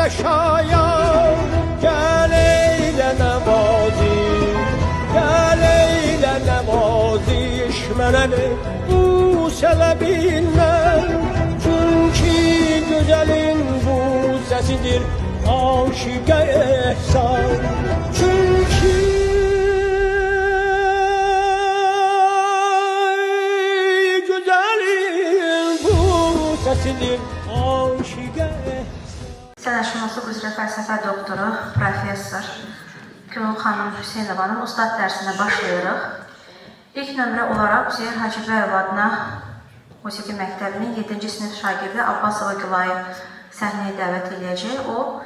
yaşayan. Gel eyle nemaziş, gel eyle nemaziş mənəni bu sələbindən. Çünki gözəlin bu səsidir aşiqə ehsan. Çünki güzelin bu səsidir aşiqə ehsan. Sənətşünaslıq üzrə fəlsəfə doktoru, professor Gönül xanım Hüseynovanın ustad dərsinə başlayırıq. İlk nömrə olaraq Üzeyir Hacıbəyov adına Musiqi Məktəbinin 7-ci sinif şagirdi Abbasova Gülayı səhnəyə dəvət edəcək. O,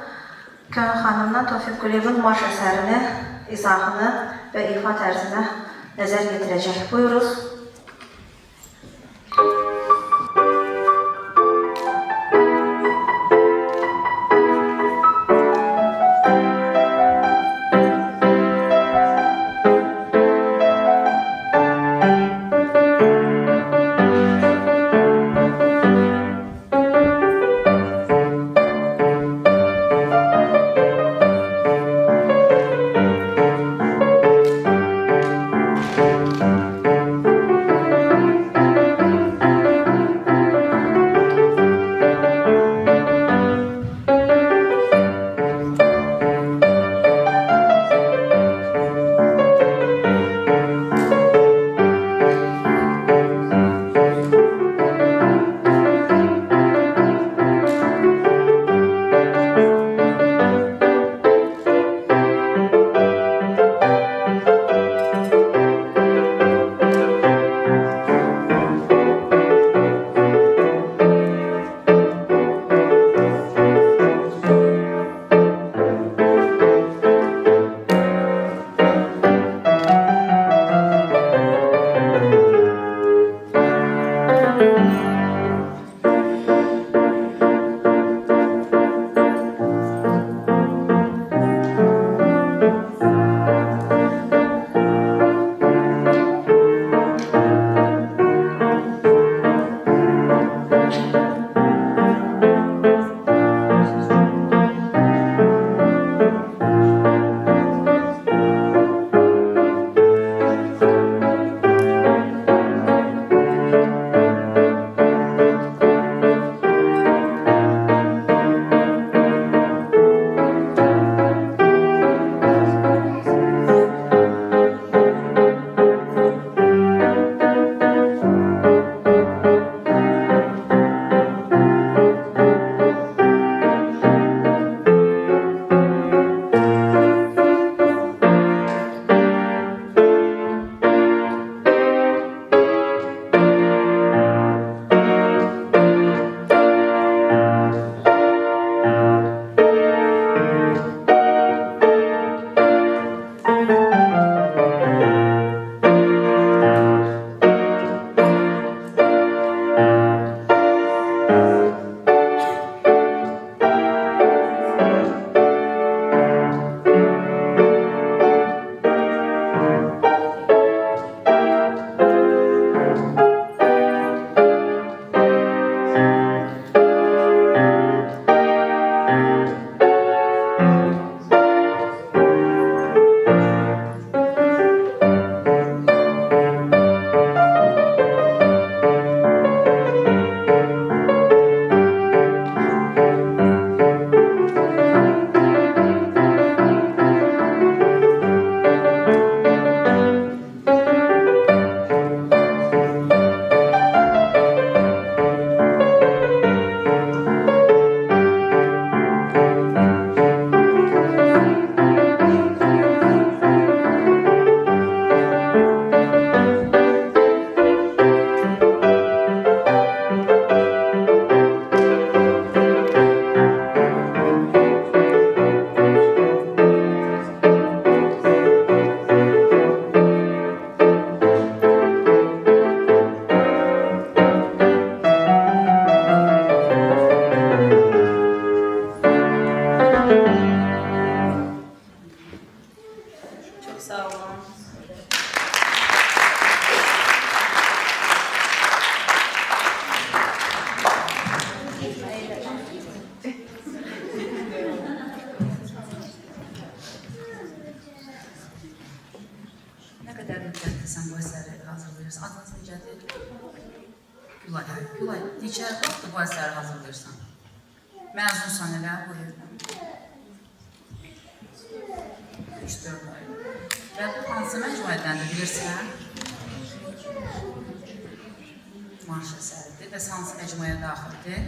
Gönül xanımdan Tofiq Quliyevin marş əsərini, izahını və ifa tərzinə nəzər yetirəcək. Buyuruz. Neçə vaxtdır bu əsəri hazırlayırsan? Məzunsan elə, buyur. 3-4 ay. Və bu hansı məcmuədəndir, bilirsən? Marş əsəridir. Bəs hansı məcmuəyə daxildir?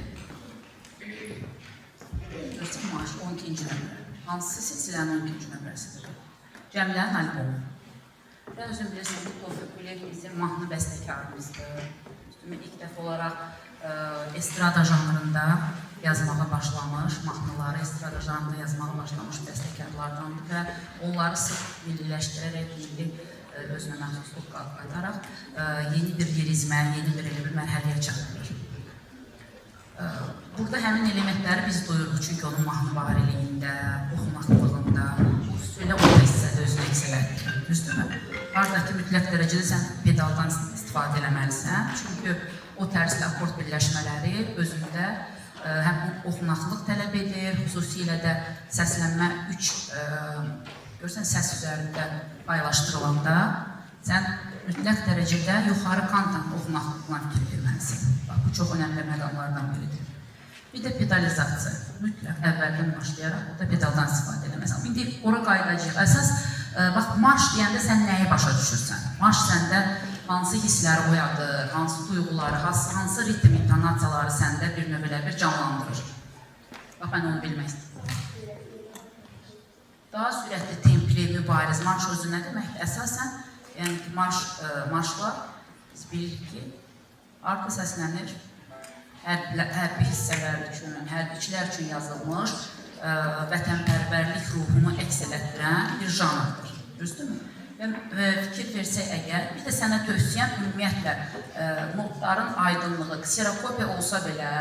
Görsən, marş 12-ci nömrə. Hansı silsilənin 12-ci nömrəsidir? Cəmilərin albomu. Və özün bilirsən ki, Tofiq Quliyev bizim mahnı bəstəkarımızdır. İlk dəfə olaraq estrada janrında yazmağa başlamış, mahnıları estrada janrında yazmağa başlamış bəstəkarlardandır və onları sırf milliləşdirərək, milli özünə məxsusluq qataraq yeni bir lirizmə, yeni bir elə bir mərhələyə çatdırır. Burada həmin elementləri biz duyuruq, çünki onun mahnı bariliyində, oxunaqlığında, üstündə o hissədə özünü eksələtdir, düzdürmü? Oradakı mütləq dərəcədə sən pedaldan istifadə eləməlisən, çünki o tərzli akord birləşmələri özündə həm oxunaqlıq tələb edir, xüsusilə də səslənmə 3 görürsən, səs üzərində paylaşdırılanda sən mütləq dərəcədə yuxarı kantant oxunaqlıqla fikir verməlisən. Bu çox önəmli məqamlardan biridir. Bir də pedalizasiya. Mütləq əvvəldən başlayaraq o da pedaldan istifadə eləməlisən. İndi ora qayıdacaq. Əsas, bax, marş deyəndə sən nəyi başa düşürsən? Marş səndə hansı hissləri oyadır, hansı duyğuları, hansı ritm intonasiyaları səndə bir növ elə bir canlandırır. Bax, mən onu bilmək istəyirəm. Daha sürətli, templi, mübariz, marş özü nə deməkdir? Əsasən, yəni ki, marşlar biz bilirik ki, arka səslənir, hərbi hissələr üçün, hərbiçilər üçün yazılmış, vətənpərvərlik ruhunu əks elətdirən bir janrdır, düzdürmü? Və fikir versək əgər, bir də sənə tövsiyəm ümumiyyətlə notların aydınlığı, kserokopiya olsa belə,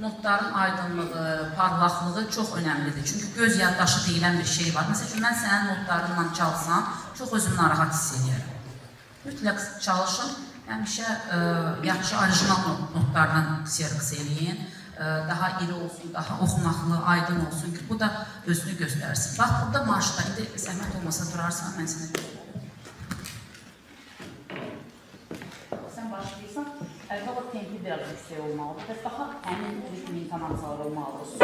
notların aydınlığı, parlaqlığı çox önəmlidir. Çünki göz yaddaşı deyilən bir şey var. Məsəl üçün, mən sənin notlarınla çalsam, çox özümü narahat hiss edirəm. Mütləq çalışın, həmişə yaxşı orijinal notlardan kserokis eləyin, daha iri olsun, daha oxunaqlı, aydın olsun ki, bu da özünü göstərsin. Bax, burada marşda, indi zəhmət olmasa durarsan, mən sənə deyim. Sən başlayırsan, əvvəla tempi biraz yüksək olmalıdır və daha həmin ritm intonasiyalar olmalıdır.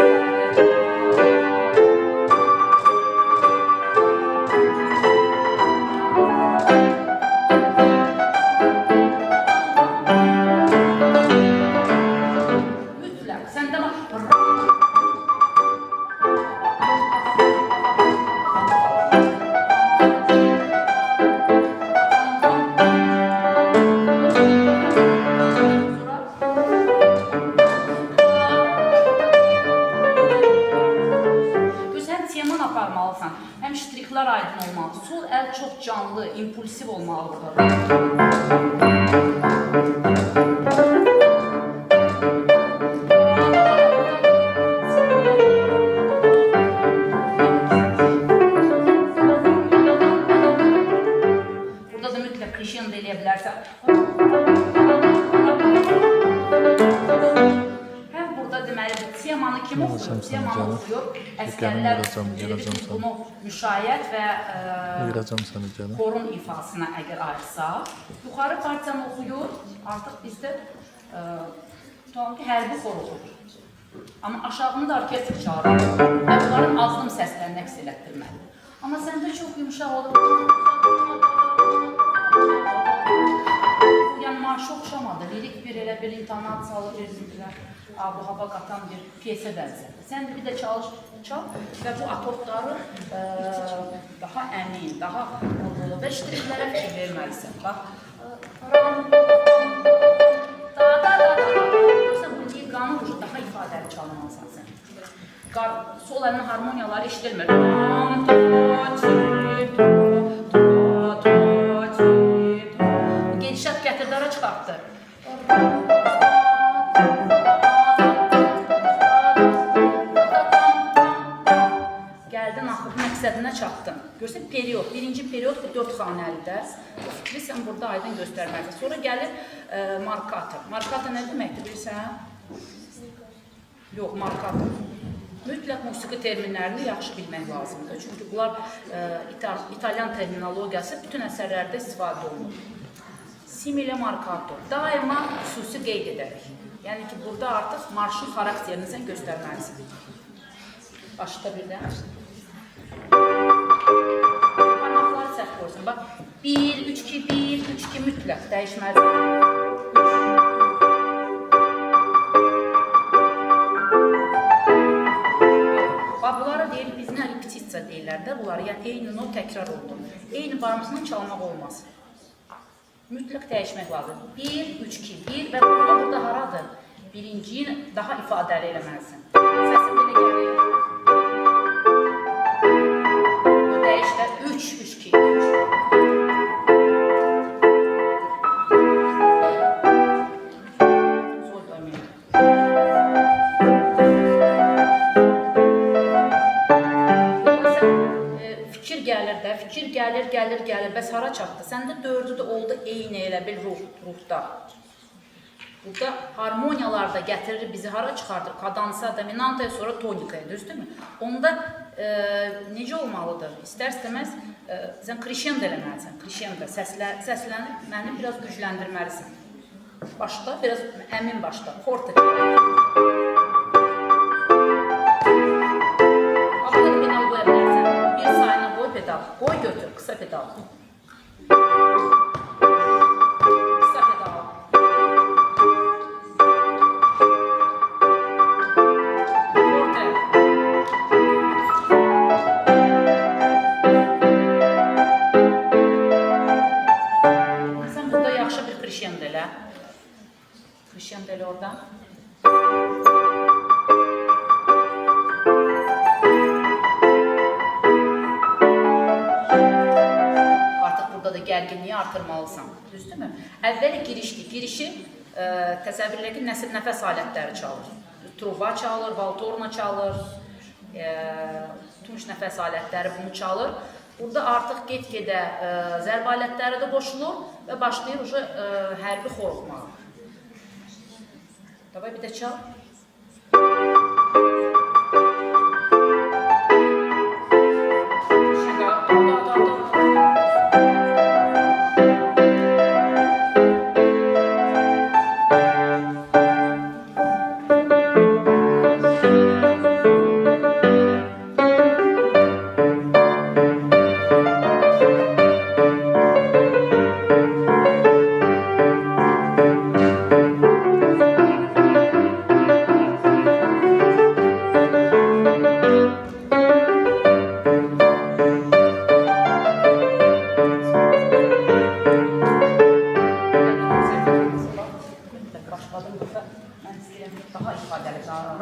Həm ştriklər aydın olmalı, sol əl çox canlı, impulsiv olmalıdır. Burada da mütləq crescendo eləyə bilərsən. Temanı kim oxuyur? Temanı oxuyur. Əskərlər bunu müşayiət və xorun ifasına əgər ayrısa, yuxarı partiyanı oxuyur, artıq bizdə tutalım ki, hərbi xor oxuyur. Amma aşağını da orkestr çağırır və bunların azlım səslərini əks elətdirməlidir. Amma səndə çox yumuşaq olur. Yəni, marşı oxşamadı, lirik bir elə bir intonasiyalı bir abu-hava qatan bir piyəsə bənzədir. Sən də bir də çal və bu akordları daha əmin, daha vurgulu və ştriklərə fikir verməlisən. Bax, bu qanun ucu daha ifadəli çalınmalısan sən. Sol əlinin harmoniyaları işlilmir. Gedişat gətirdara çıxartdı. Məqsədinə çatdın. Görsən, period, birinci period 4 xanəlidə. Bu fikri sən burada aydın göstərməlisən. Sonra gəlir markator. Markator nə deməkdir, bilirsən? Yox, markator. Mütləq musiqi terminlərini yaxşı bilmək lazımdır. Çünki bunlar İtalyan terminologiyası bütün əsərlərdə istifadə olunur. Simile markator. Daima xüsusi qeyd edərək. Yəni ki, burada artıq marşın xarakterini sən göstərməlisən. Başda bir də. Parmaqları səhv qoysun. Bax, 1, 3, 2, 1, 3, 2 mütləq dəyişməlisən. Bunlara deyir, bizimlə repetisiya deyirlər də bunları. Yəni, eyni not təkrar oldu. Eyni barmaqla çalmaq olmaz. Mütləq dəyişmək lazım. 1, 3, 2, 1 və burada haradır? Birinciyi daha ifadəli eləməlisin. Səsin belə gəlir. Bu dəyişlər 3, 3, 2, 3. Sol dönməyək. Fikir gəlir də, fikir gəlir, bəs hara çatdı? Səndə dördü də oldu eyni elə bil ruhda. Burada harmoniyalarda gətirir, bizi hara çıxardır? Kadansa, dominantaya, sonra tonikaya, düzdürmü? Onda necə olmalıdır? İstər-istəməz sən krişendo eləməlisən, krişendo, səsləni biraz gücləndirməlisən. Başda, biraz əmin başda, forte. Abla pedal qoya bilərsən, bir sayına qoy pedal, qoy götür, qısa pedal. Krişendo elə oradan. Artıq burada da gərginliyi artırmalısan, düzdürmü? Əvvəli girişdir. Girişi təsəvvür elə ki, nəfəs alətləri çalır. Truba çalır, valtorna çalır, tunç nəfəs alətləri bunu çalır. Burada artıq get-gedə zərb alətləri də qoşulur və başlayır hərbi xor oxumağa. Давай bir de çal. Daha ifadeli davranır.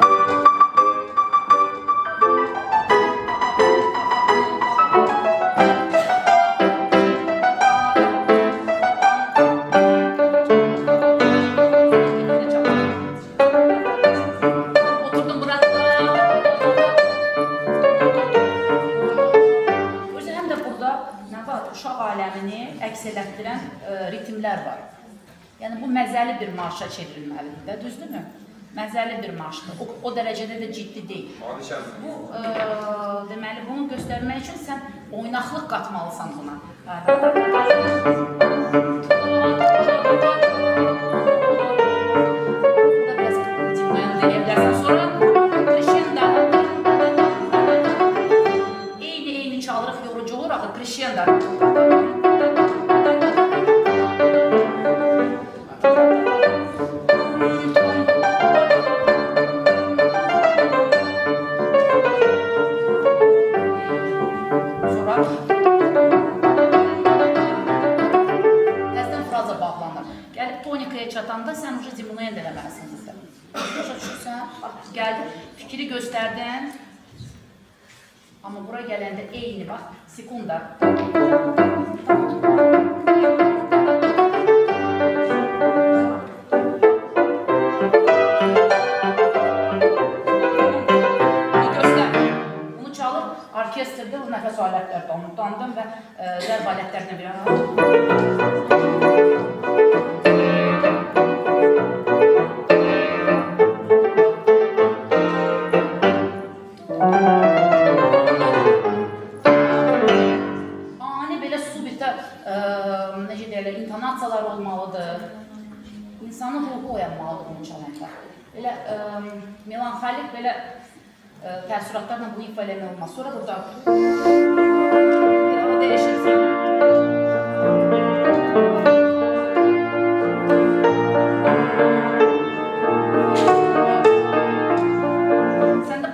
Oturdum burada. Özü həm də burada nə var? Uşaq aləmini əks elətdirən ritmlər var. Yəni bu məzəli bir marşa çevrilməlidir də, düzdürmü? Məzəli bir marşdır. O dərəcədə də ciddi deyil. Bu, deməli, bunu göstərmək üçün sən oynaqlıq qatmalısan buna. Burada biraz cimnayan deyə bilərsən. Sonra krişenda. Eyni çalırıq, yorucu olur axı, krişenda. Çatanda sən uca dimunayan eləməlisin bizdə. Başa düşürsən, gəldin, fikri göstərdin. Amma bura gələndə eyni bax, sekunda. Bunu göstər. Bunu çalıb, orkestrdə bu nəfəs alətlərdə unutandım və zərb alətlərinə bir ara. İntonasiyalar olmalıdır. İnsanın ruhu oyanmalıdır onu çalanda. Belə melanxolik, belə təəssüratlarla bunu ifa eləmək olmaz. Sonra burada bir ara dəyişirsən. Sən də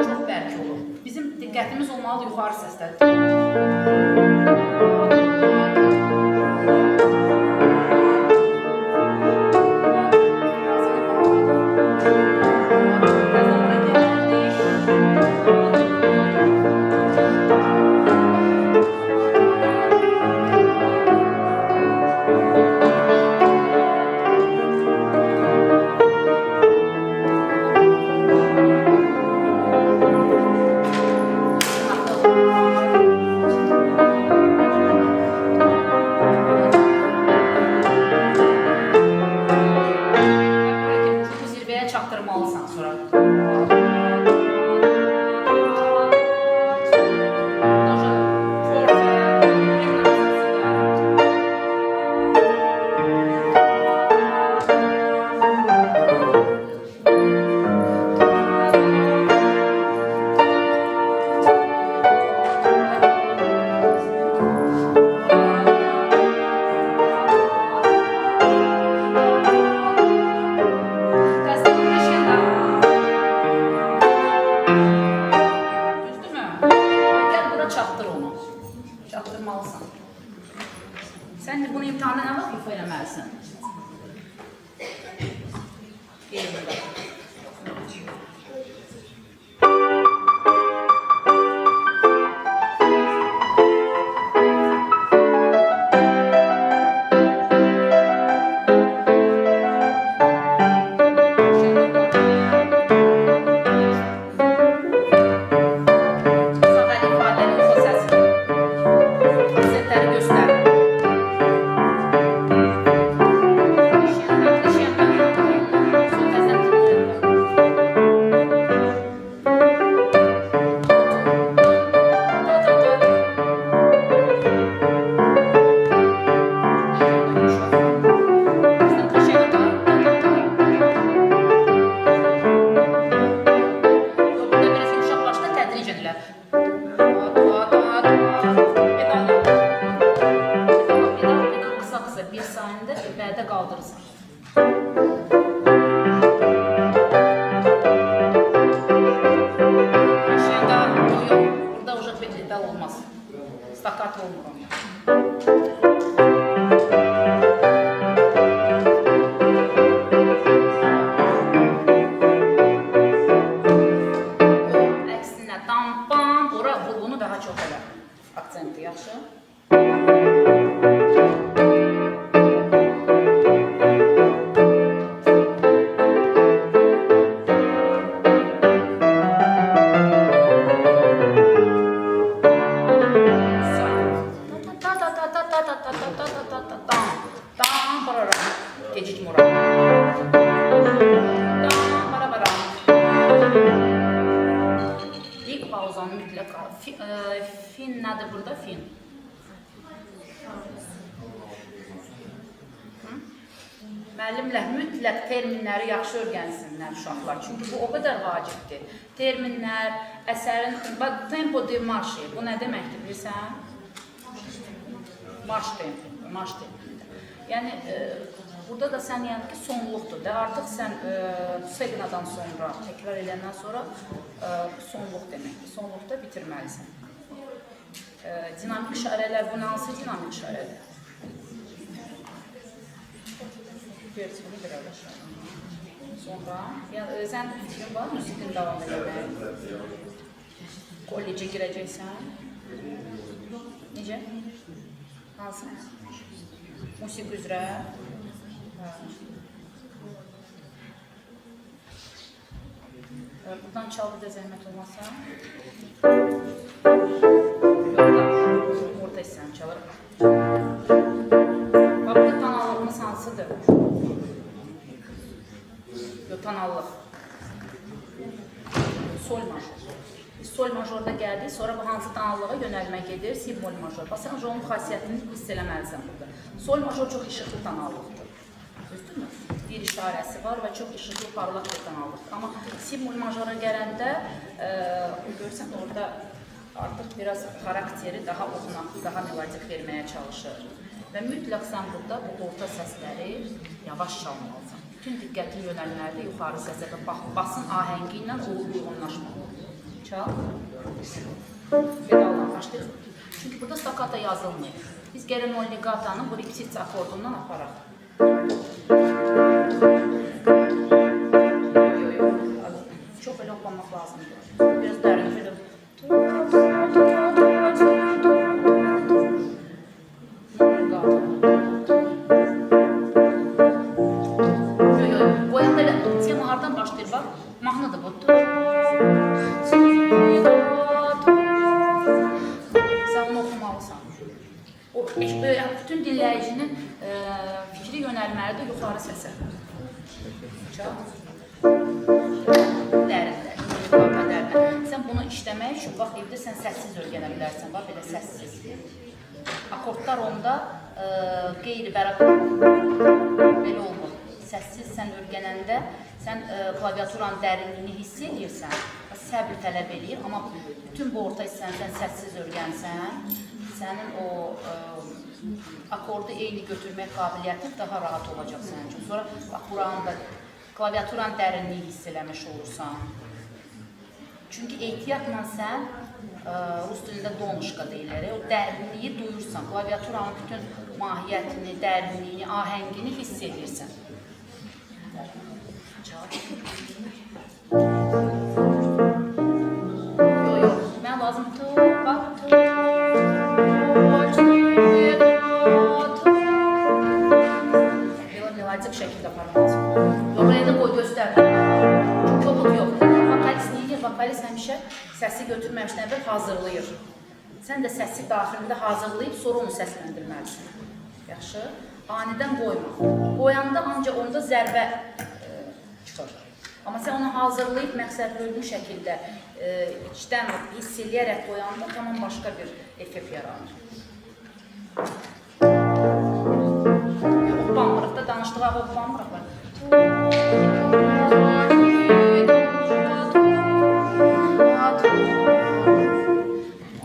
çox bərk olur. Bizim diqqətimiz olmalı yuxarı səslər. Çaktırmalısan sonra. Çaktırmalısan. Sen de bunu imtihanda ne vakit ifa eləməlisin? Yerində. Bir saniyede vədə qaldırırsan. Aşağıda yok, burada uşaq bedel olmaz. Stakat olmur onu. Əksinə tam bam, ora vurğunu daha çox elə. Aksenti yaxşı. Gecikme oranı. İlk pauzanı mutlaka. Fin nedir burada? Fin. Müəllimlər mütləq terminləri yaxşı öyrənsinlər uşaqlar. Çünki bu o qədər vacibdir. Terminlər, əsərin, tempo de marşı. Bu nə deməkdir bilirsən? Marş tempo. Marş tempo. Yəni, burada da sən yəni ki, sonluqdur da. Artıq sən segnadan sonra, təkrar edəndən sonra sonluq deməkdir. Sonluqda bitirməlisən. Dinamik işarələr, bu hansı dinamik işarələr? Vertini bir ara. Sonra, sən fikrin var, müzikin davam edəmək. Kollecə girəcəksən. Necə? Hansı? Musik üzrə. Buradan çaldı da zəhmət olmasa. Orada sən çalır. Bax, bu tanallığımız hansıdır? Tanallıq. Sol major. Sol majorda gəldik, sonra bu hansı tanallığa yönəlmə gedir? Si bemol major. Bax, sən onun xasiyyətini hiss eləməlisən burada. Sol major çox işıqlı tanallıqdır. Düzdürmü? bir işarəsi var və çox işıqlı parlaq bir kanaldır. Amma si bemol majora gələndə görürsən orada artıq biraz xarakteri daha oxunaqlı, daha melodik verməyə çalışır. Və mütləq sən burada bu orta səsləri yavaş çalmalısan. Bütün diqqətin yönəlməlidir yuxarı səsə və basın ahəngi ilə uyğunlaşmalı. Çal. Pedalla başlayır. Çünki burada staccato yazılmıyor. Biz gərək non legatanın bu repetisiya akordundan aparaq. Çox elə oxumaq lazımdır. Biraz dərin film. Boyanda elə tema hardan başlayır bax. Mahnıdır bu. Sən onu oxumalısan. Bütün dinləyicinin fikri yönəlməlidir yuxarı səsə. Dərin. Sən bunu işləmək üçün bax evdə sən səssiz öyrənə bilərsən. Bax belə səssiz. Akordlar onda qeyri-bərabər belə olmur. Səssiz sən öyrənəndə sən klaviaturanın dərinliyini hiss edirsən. Səbir tələb edir, amma bütün bu orta hissəni sən səssiz öyrənsən, sənin o akordu eyni götürmək qabiliyyətin daha rahat olacaq sənin üçün. Sonra bax buranın da klaviaturanın dərinliyi hiss eləmiş olursan. Çünki ehtiyatla sən rus dilində donuşqa deyilir, o dərinliyi duyursan, klaviaturanın bütün mahiyyətini, dərinliyini, ahəngini hiss edirsən. Mən lazımdır, bax. Melodik şəkildə aparmalısın. Oraya da qoy, göstər. Kobud yox. Vokalist neyir? Vokalist həmişə səsi götürməmişdən əvvəl hazırlayır. Sən də səsi daxilində hazırlayıb, sonra onu səsləndirməlisin. Yaxşı? Anidən qoyma. Qoyanda ancaq onda zərbə çıxır. Amma sən onu hazırlayıb, məqsədli uyğun şəkildə içdən hiss eləyərək qoyanda tamam başqa bir effekt yaranır. Hoppanmırıq da, danışdığa hoppanmırıq da.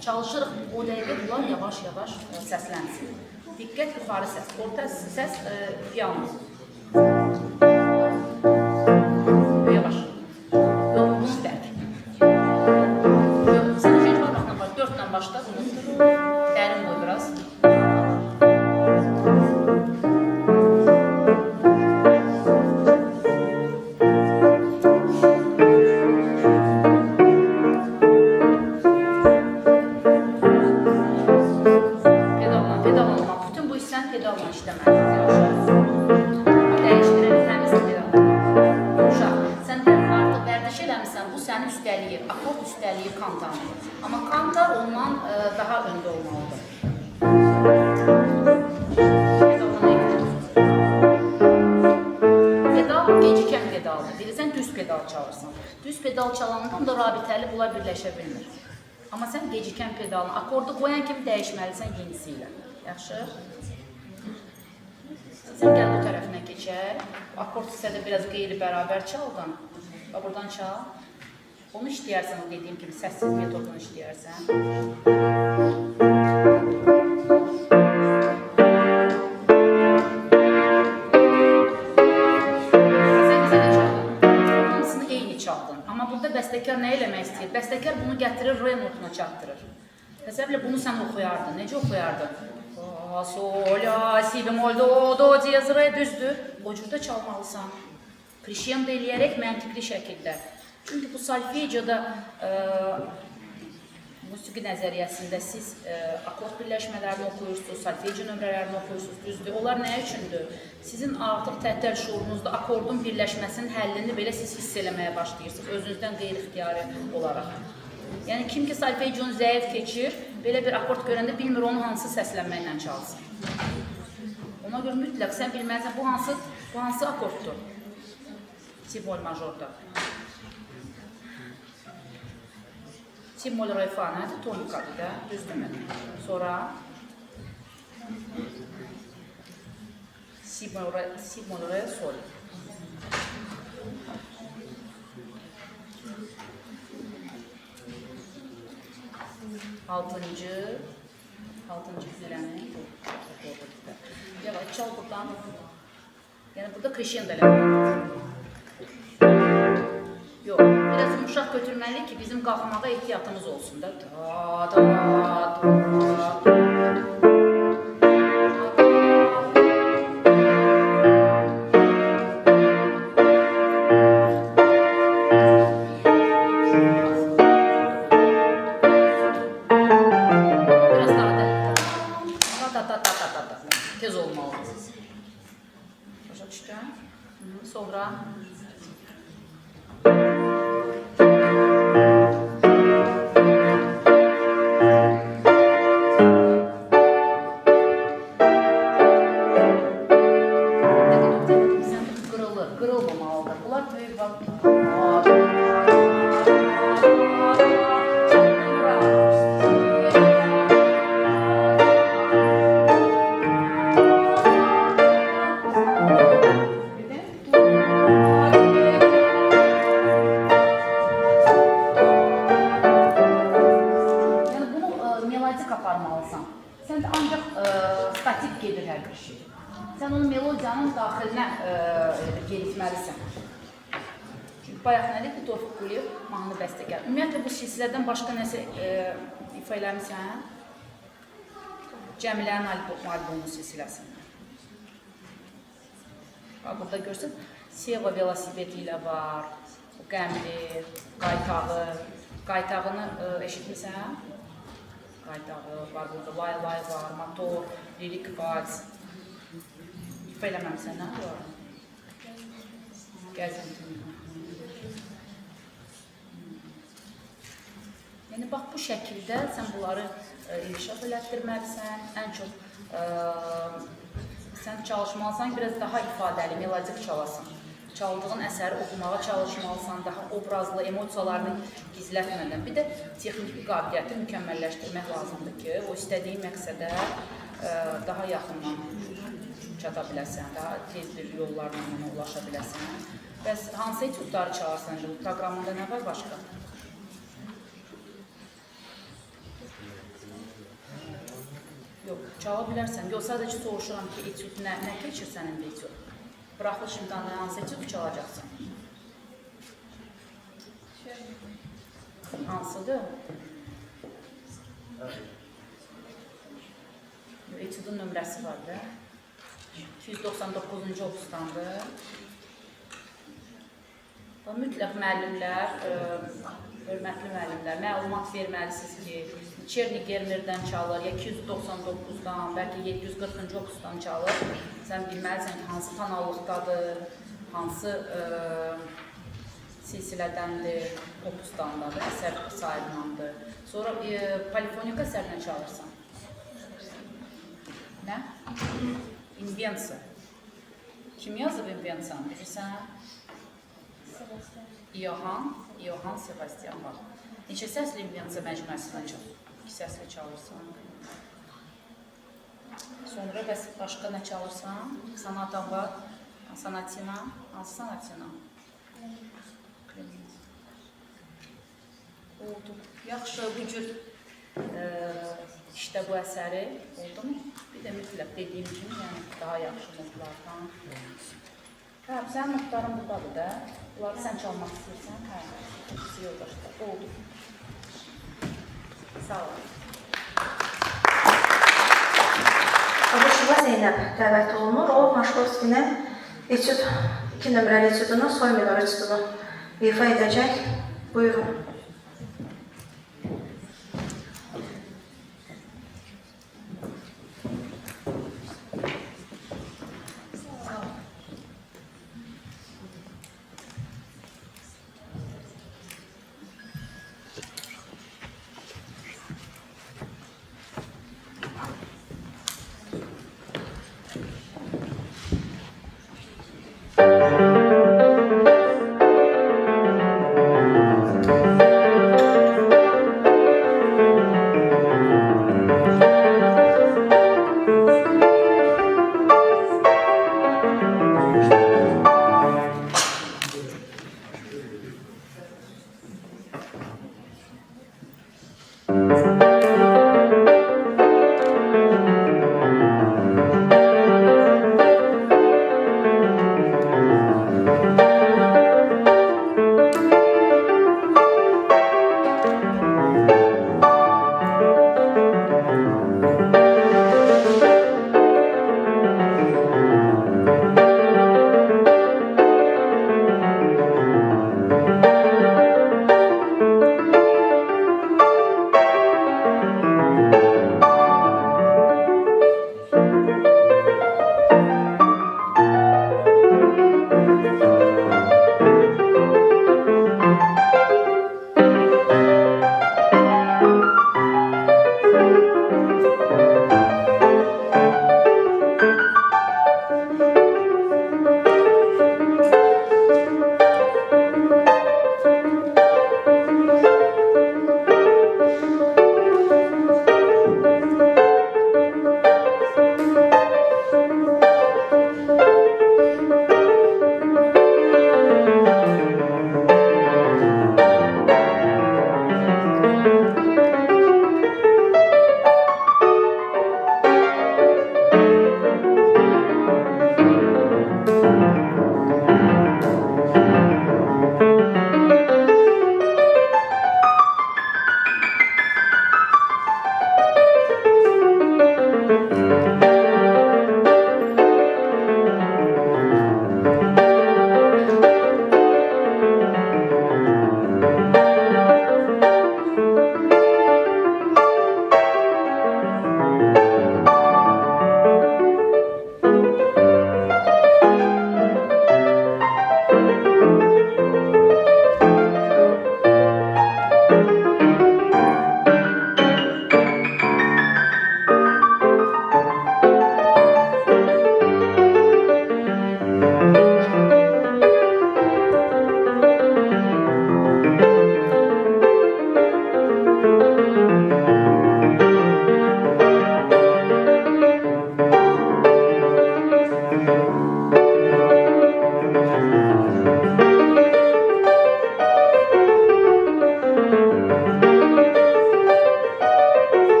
Çalışırıq, o dəqiqə bunlar yavaş-yavaş səslənsin. Diqqət yuxarı səs, orta səs piano. Yavaş. Yox, bunu dərk. Sən şey var, baxına var, 4-lə başla, bunu dərin qoy biraz. Pedalla işləməlidir. Dəyişdirək, təmizləyir. Uşaq, sən də artıq vərdiş eləmirsən, bu sənin üstəliyir, akord üstəliyir kantanı. Amma kanta ondan daha öndə olmalıdır. Pedal gecikən pedaldır. Bilirsən, düz pedal çalırsan. Düz pedal çalanda onda rabitəli bunlar birləşə bilmir. Amma sən gecikən pedalını, akordu qoyan kimi dəyişməlisən yenisi ilə. Yaxşı? Sən gəl bu tərəfinə keçək. Akord hissədə biraz qeyri-bərabər çaldın. Və buradan çal. Onu işləyərsən, o dediyim kimi səssiz metodunu işləyərsən. Sən bizə də çaldın. Hamısını eyni çaldın. Amma burada bəstəkar nə eləmək istəyir? Bəstəkar bunu gətirir, re notuna çatdırır. Təsəvvürlə bunu sən oxuyardın. Necə oxuyardın? Sol, la, si bemol, do, diyez, re, düzdür. O cürdə çalmalısan. Krişyendo eləyərək məntiqli şəkildə. Çünki bu solfecoda musiqi nəzəriyyəsində siz akord birləşmələrini oxuyursunuz, solfeco nömrələrini oxuyursunuz, düzdür. Onlar nə üçündür? Sizin artıq tətəl şuurunuzda akordun birləşməsinin həllini belə siz hiss eləməyə başlayırsınız, özünüzdən qeyri-ixtiyari olaraq. Yəni, kim ki solfegionu zəif keçir, belə bir akord görəndə bilmir onu hansı səslənməklə çalsın. Ona görə mütləq sən bilməlisən, bu hansı akorddur? Si bemol majorda. Si bemol re fa nədir? Tonikadır da, düzdürmü? Sonra si bemol re sol. Altıncı filəni. Yavaş çal buradan. Yəni burada crescendo eləmək. Yox, biraz yumuşaq götürməliyik ki, bizim qalxmağa ehtiyatımız olsun da. Tez olmalı. Başa düşdün? Sonra qırılmamalıdır. Bunlar böyük bak. Aparmalısan. Sən də ancaq statik gedir hər bir şey. Sən onu melodiyanın daxilinə yeritməlisən. Çünki bayaq nə deyək ki, Tofiq Quliyev mahnı bəstəkar. Ümumiyyətlə bu silsilədən başqa nəsə ifa eləmirsən? Cəmilənin albomunu silsiləsində. Burada görsən, Seva velosipedi ilə var, Qəmli, Qaytağı. Qaytağını eşitmirsən? Qaytağı var, burada Lay Lay var, Motor, Lirik Vals. İfa eləməmsən, nə var? Gəzinti. Yəni, bax, bu şəkildə sən bunları inkişaf elətdirməlisən. Ən çox sən çalışmalısan, biraz daha ifadəli, melodik çalasan. Çaldığın əsəri oxumağa çalışmalısan, daha obrazlı, emosiyalarını gizlətmədən. Bir də texniki qabiliyyəti mükəmməlləşdirmək lazımdır ki, o istədiyin məqsədə daha yaxından çata biləsən, daha tez bir yollarla ona ulaşa biləsən. Bəs hansı etüdləri çalarsan? Bu proqramında nə var başqa? Yox, çala bilərsən. Yox, sadəcə soruşuram ki, etüd nə keçir sənin də etüd? Buraxılış imtahanı hansı etüd çalacaqsan? Hansıdır? Etüdün nömrəsi var da. 299-cu opustandır. Mütləq müəllimlər, hörmətli müəllimlər, məlumat verməlisiniz ki, Çerni Germerdən çalır, ya 299-dan, bəlkə 740-cı opustan çalır. Sən bilməlisən ki, hansı kanallıqdadır, hansı silsilədəndir, opustandadır, əsər sayılmandır. Sonra polifonik əsərlə çalırsan. Nə? İnvensiya. Kim yazıb invensiyanı, bilirsən? Johann Sebastian var. Neçə səsli invensiya məcmuəsindən çalır? 2 səsli çalırsan. Sonra bəs başqa nə çalırsan? Sanatan var. Sanatina. Hansı sanatina? Oldu. Yaxşı, bu cür işdə bu əsəri oldu mu? Bir də mütləq dediyim kimi, yəni daha yaxşı notlardan. Hə, sənin notların buradadır da. Bunları sən çalmaq istəyirsən. Hə, ikisi yoldaşlar. Oldu. Sağ olun. Abuşova Zeynəb dəvət olunur. O, Maşkovskinin 2 nömrəli etüdünü, sol minor etüdünü ifa edəcək. Buyurun.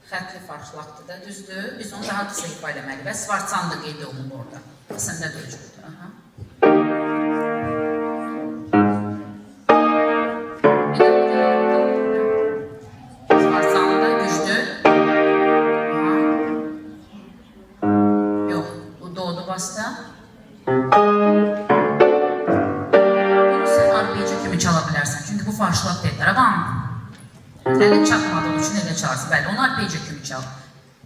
Xətli farşlaqdır da, düzdür. Biz onu daha qısa ifa eləməliyik və svarçan da qeyd olunur orada. Əslində də ölçüdür. Svarçanı da düzdür. Yox, bu doğdu basta. Bunu sən arpeyci kimi çala bilərsən. Çünki bu farşlaq deyirlər. Avam. Əli çatmadığı üçün elə çalarsın. Bəli, onu arpeyci kimi çal.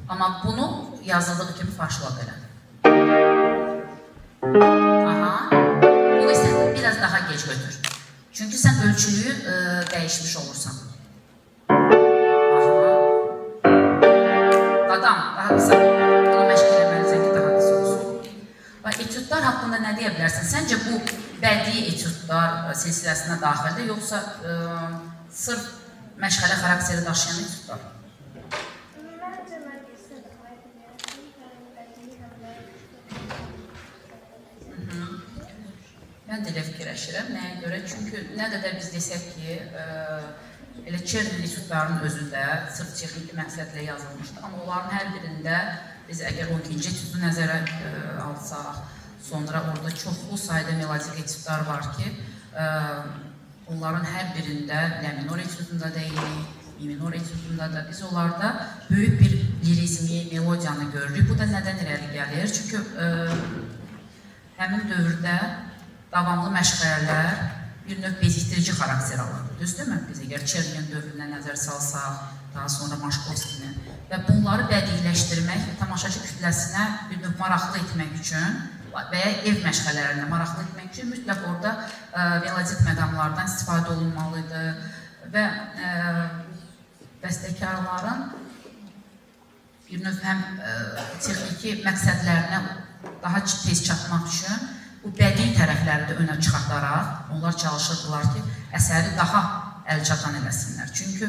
Amma bunu yazıldığı kimi farşlaq elə. Bunu isə biraz daha gec götür. Çünki sən ölçülüyü dəyişmiş olursan. Qadam, daha qısa. Bunu məşq eləməlisən ki, daha qısa olsun. Və etüdlər haqqında nə deyə bilərsən? Səncə bu bədii etüdlər silsiləsinə daxildir, yoxsa sırf məşğələ xarakteri daşıyan etüdlər? Mən də elə fikirləşirəm. Nəyə görə? Çünki nə qədər biz desək ki, elə Çernin etüdlərinin özü də sırf texniki məqsədlə yazılmışdı. Amma onların hər birində biz əgər 12-ci etüdü nəzərə alsaq, sonra orada çoxlu sayda melodik etüdlər var ki, onların hər birində la minor etüdündə deyilik, mi minor etüdündə də biz onlarda böyük bir lirizmi, melodiyanı görürük. Bu da nədən irəli gəlir? Çünki həmin dövrdə davamlı məşğələlər bir növ bezikdirici xarakter alırdı. Düzdürmü? Biz əgər Çernin dövrünə nəzər salsaq, daha sonra Maşkovskinin və bunları bədiləşdirmək və tamaşaçı kütləsinə bir növ maraqlı etmək üçün və ya ev məşğələlərində maraqlı etmək üçün mütləq orada melodik məqamlardan istifadə olunmalıydı və bəstəkarların bir növ həm texniki məqsədlərinə daha tez çatmaq üçün bu bədii tərəfləri də önə çıxardaraq onlar çalışırdılar ki, əsəri daha əlçatan eləsinlər. Çünki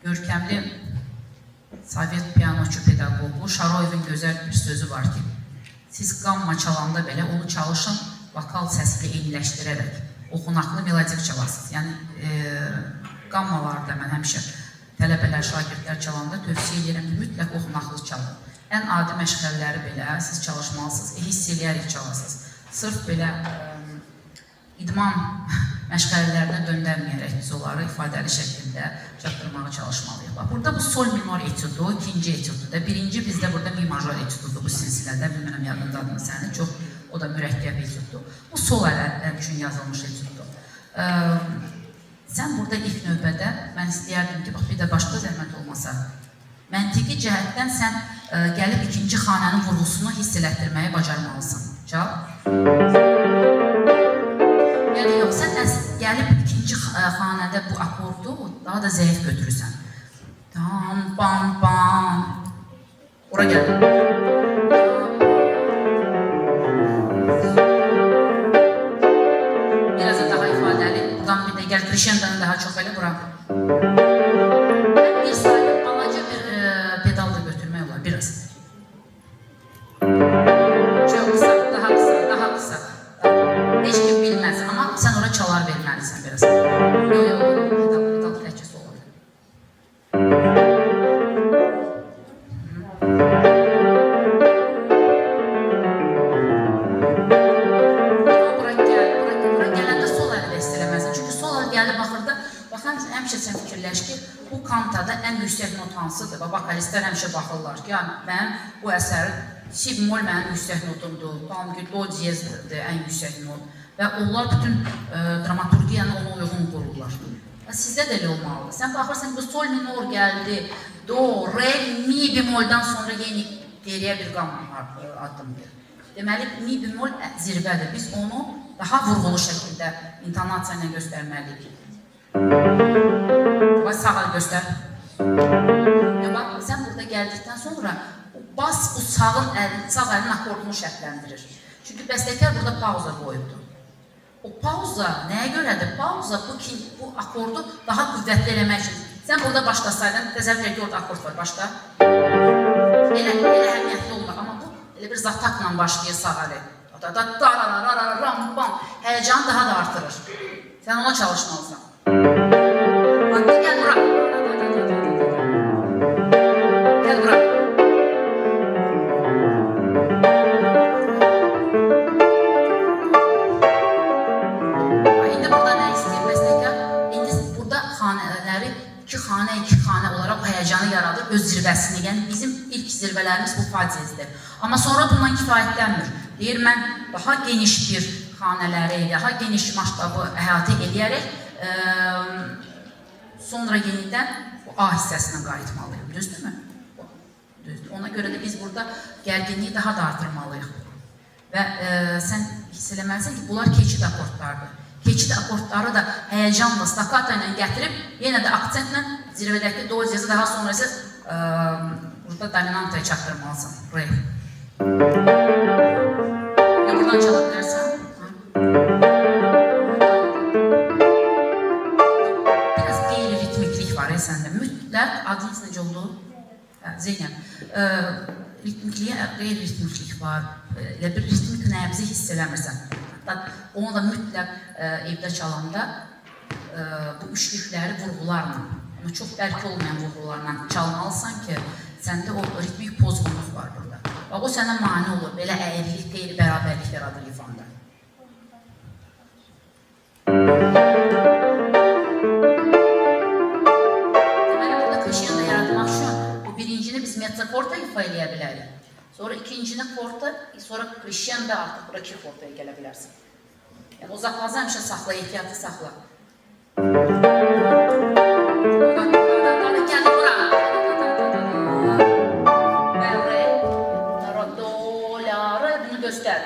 görkəmli Sovet pianoçu pedaqoqu Şaroyevin gözəl bir sözü var ki, siz qamma çalanda belə onu çalışın vokal səsini eyniləşdirərək oxunaqlı melodik çalasınız. Yəni qammalarda mən həmişə tələbələr, şagirdlər çalanda tövsiyə edirəm ki, mütləq oxunaqlı çalın. Ən adi məşğələləri belə siz çalışmalısınız, hiss eləyərək çalasınız. Sırf belə idman məşğələlərinə döndərməyərək biz onları ifadəli şəkildə çatdırmağa çalışmalıyıq. Burada bu sol minor etüdü, ikinci etüdü, birinci bizdə burada mi major etüdüdür bu silsilədə, bilmirəm yadında adını sənin, çox o da mürəkkəb etüdüdür. Bu sol ələlər üçün yazılmış etüdüdür. Sən burada ilk növbədə, mən istəyərdim ki, bax bir də başqa zəhmət olmasa, məntiqi cəhətdən sən gəlib ikinci xanənin vurğusunu hiss elətdirməyi bacarmalısın. Çal. Yəni, yox, sən gəlib ikinci xanədə bu akordu daha da zəif götürürsən. Tam, bam, bam. Ora gəl. Crescendo'nun daha çok öyle bırak. Bir saniye balaca bir pedal da götürmeye olur biraz. Çok kısa, daha kısa. Hiç kim bilmez ama sen oraya çalar vermelisin biraz. Pedal lehçesi olur. Həmişə sən fikirləş ki, bu kantada ən yüksək not hansıdır və vokalistlər həmişə baxırlar ki, yəni mən bu əsəri si bemol mənim yüksək notumdur, do diyezdir ən yüksək not və onlar bütün dramaturgiyanı ona uyğun qururlar. Sizdə də elə olmalıdır. Sən baxırsan ki, bu sol minor gəldi, do, re, mi bemoldan sonra yeni geriyə bir qam addımdır. Deməli, mi bemol zirvədir. Biz onu daha vurğulu şəkildə intonasiya ilə göstərməliyik. Bax, sağ əl göstər. Bax, sən burada gəldikdən sonra bas bu sağ əlin akordunu şərtləndirir. Çünki bəstəkar burada pauza qoyubdur. O pauza nəyə görədir? Pauza bu akordu daha qüvvətli eləmək üçün. Sən burada başlasaydın, təsəvvür et ki, orada akord var, başla. Elə əhəmiyyətli olmaq, amma bu elə bir zatakla başlayır sağ əli. Həyəcanı daha da artırır. Sən ona çalışmalısın. Hatta gel bura. Gel bura. İndi burada nə istəyir bəstəkar? İndi burada xanələri iki xanə olaraq həyəcanı yaradır, öz zirvəsini. Yəni bizim ilk zirvələrimiz bu fazizdir. Amma sonra bundan kifayətlənmir. Deyir, mən daha geniş bir xanələri, daha geniş maştabı əhatə eləyərək sonra yenidən bu A hissəsinə qayıtmalıyım, düzdürmü? Düzdür. Ona görə də biz burada gərginliyi daha da artırmalıyıq. Və sən hiss eləməlisən ki, bunlar keçid akordlardır. Keçid akordları da həyəcanla, stakato ilə gətirib, yenə də aksentlə zirvədəki do diyezi daha sonra isə burada dominantaya çatdırmalısın. Re. Buradan çala bilərsən. Səndə mütləq, adınız necə oldu? Zeynəb, ritmikliyə qeyri-ritmiklik var, elə bir ritmik nəbzi hiss eləmirsən. Onu da mütləq evdə çalanda bu üçlükləri vurğularla, amma çox bərk olmayan vurğularla çalmalısan ki, səndə o ritmik pozğunluq var burada. Bax, o sənə mane olur, belə əyrilik, qeyri-bərabərlik yaradır ifanda. Deməli, burada Krishtian'da yaratmaq üçün bu birincini biz mezzoforta ifa eləyə bilərik. Sonra ikincini forta, sonra Krishtian'da artıq bura iki fortaya gələ bilərsən. Yəni, o zaxlazı həmişə saxla, ehtiyatı saxla. Gəl bura. Do, la, re, bunu göstər.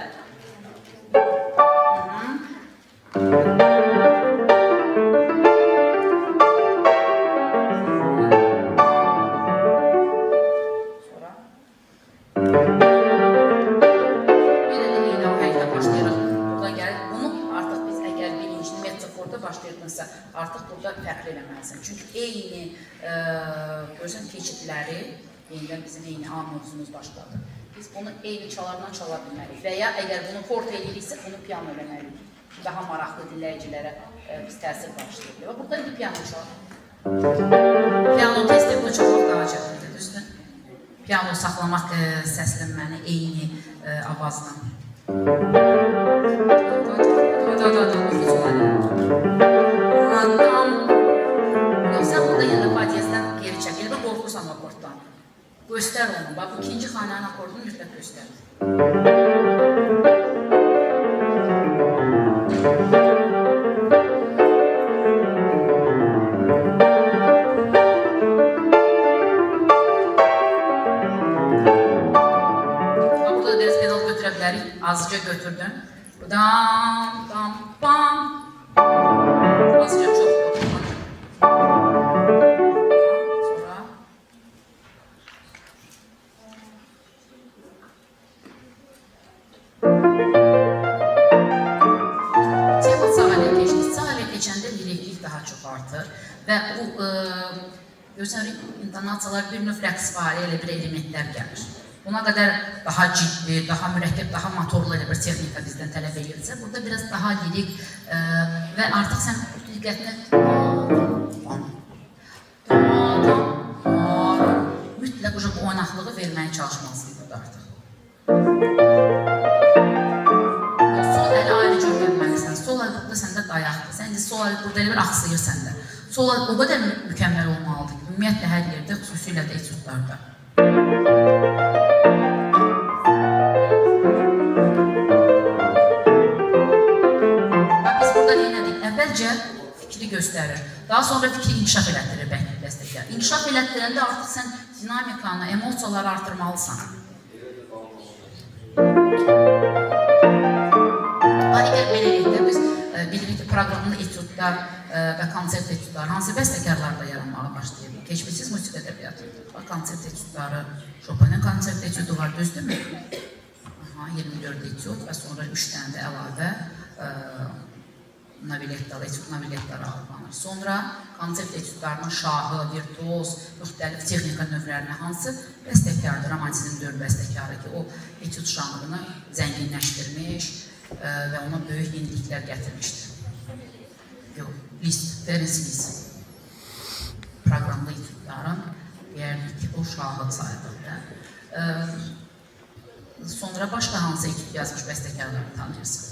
Artıq burada fərqli eləməlisən. Çünki eyni görürsən keçidləri, yenidən bizim eyni A mövzumuz başladı. Biz bunu eyni çalardan çala bilməliyik və ya əgər bunu forte ediriksə, bunu piano eləməliyik. Daha maraqlı dinləyicilərə biz təsir başlayır. Və burada indi piano çalır. Piano testi bunu çalmaq daha çətindir, düzdür? Piano saxlamaq səslənməni eyni avazla. Sən burada yenə padiyəzdən geri çəkil və qorxursan akorddan. Göstər onu. Bax, bu ikinci xanənin akordunu mütləq göstər. Burada da biraz pedal götürə bilərik. Azıca götürdüm. Dam, dam, bam. Azıca çox götürdüm. Və bu, görürsən, intonasiyalar bir növ rəqs fəaliyyəti elə bir elementlər gəlir. Buna qədər daha ciddi, daha mürəkkəb, daha motorlu elə bir texnika bizdən tələb edilsə, burada biraz daha lirik və artıq sən diqqətini mütləq bu oynaqlığı verməyə çalışmalısın burada artıq. Sol əli ayrıca öyrənməlisən. Sol əli burada səndə dayaqdır. Sən indi sol əli burada elə bir axsıyır səndə. Sol əli o qədər mükəmməl olmalıdır. Ümumiyyətlə hər yerdə, xüsusilə də etüdlarda. Biz burada neylədik? Əvvəlcə fikri göstərir. Daha sonra fikri inkişaf elətdirir bəstəkar. İnkişaf elətdirəndə artıq sən dinamikanı, emosiyaları artırmalısan. Əgər beləlikdə biz bilirik ki, proqramında etüdlər və konsert etüdləri hansı bəstəkarlarda yaranmağa başlayıb? Keçmişsiz musiqi ədəbiyyatı. Konsert etüdləri, Chopin'in konsert etüdü var, düzdürmü? 24 etüd və sonra 3 dənə də əlavə naviletləri alınır. Sonra konsert etüdlərinin şahı, virtuoz, müxtəlif texnika növlərinə hansı bəstəkardır, romantizm dörd bəstəkarı ki, o etüd janrını zənginləşdirmiş və ona böyük yeniliklər gətirmişdir. Liszt, Ferenc Liszt proqramda etüdlərin deyərdik ki, o şahı sayılır. Sonra başqa hansı etüd yazmış bəstəkarları tanıyırsın?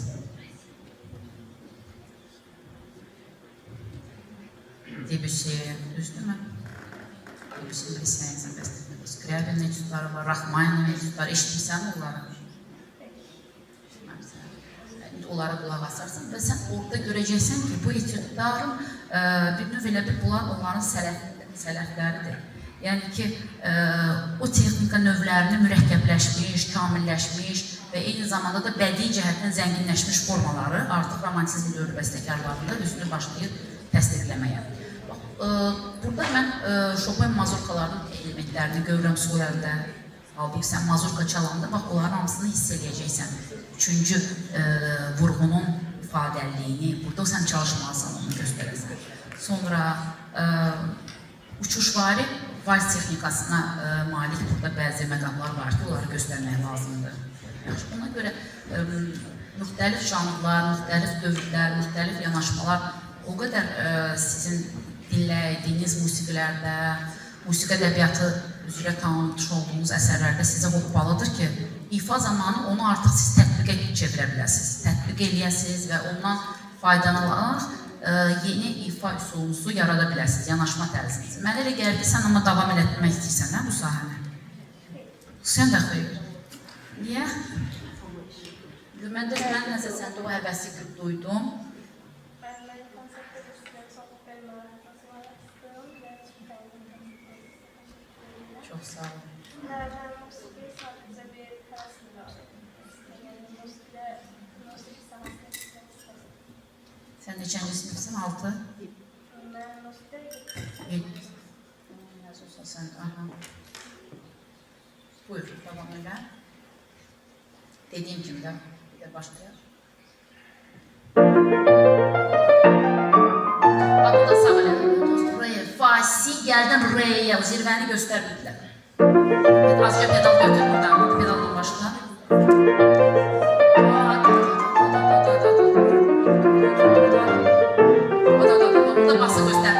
Debussy, düzdürmü? Debussy-nin İsmail'in bəstəkarı, Skriabin etüdləri var, Rachmaninoff'un etüdləri, eşitmirsən onları? Onlara qulaq asarsan və sən orada görəcəksən ki, bu etüdlərin bir növ elə bir bunlar onların sələfləridir. Yəni ki, o texnika növlərini mürəkkəbləşmiş, kamilləşmiş və eyni zamanda da bədii cəhətdən zənginləşmiş formaları artıq romantizm dövrü bəstəkarlarında özünü başlayır təsdiqləməyə. Burada mən Chopin mazurkalarının elementlərini görürəm sol əldə. Halbuki sən mazurka çalanda, bax, onların hamısını hiss edəcəksən. Üçüncü vurğunun ifadəliyini, burada sən çalışmalısan, onu göstərəsən. Sonra uçuşvari vals texnikasına malik burada bəzi məqamlar var ki, onları göstərmək lazımdır. Buna görə müxtəlif janrlar, müxtəlif dövrlər, müxtəlif yanaşmalar o qədər sizin dinlədiyiniz musiqilərdə, musiqi ədəbiyyatı üzrə tanınmış olduğunuz əsərlərdə sizə hoppalıdır ki, ifa zamanı onu artıq siz tətbiqə çevirə biləsiniz. Tətbiq eləyəsiniz və ondan faydalanaraq yeni ifa üsulunuzu yarada biləsiniz, yanaşma tərzinizi. Mənə elə gəlir ki, sən amma davam etmək istəyirsən, hə, bu sahəni? Sən də xeyr. Niyə? Mən nəsə səndə o həvəsi duydum. Çox sağ olun. Sən neçənci sinifsən? 6? Yazırsan sən. Buyur, tamam elə. Dediyim kimi də bir də başlayaq. Adı da sağ elədim. Re, fa, si, gəldin re'yə. Zirvəni göstərdilər. Azca pedal götür buradan. Pedaldan başla. Burada bası göstər.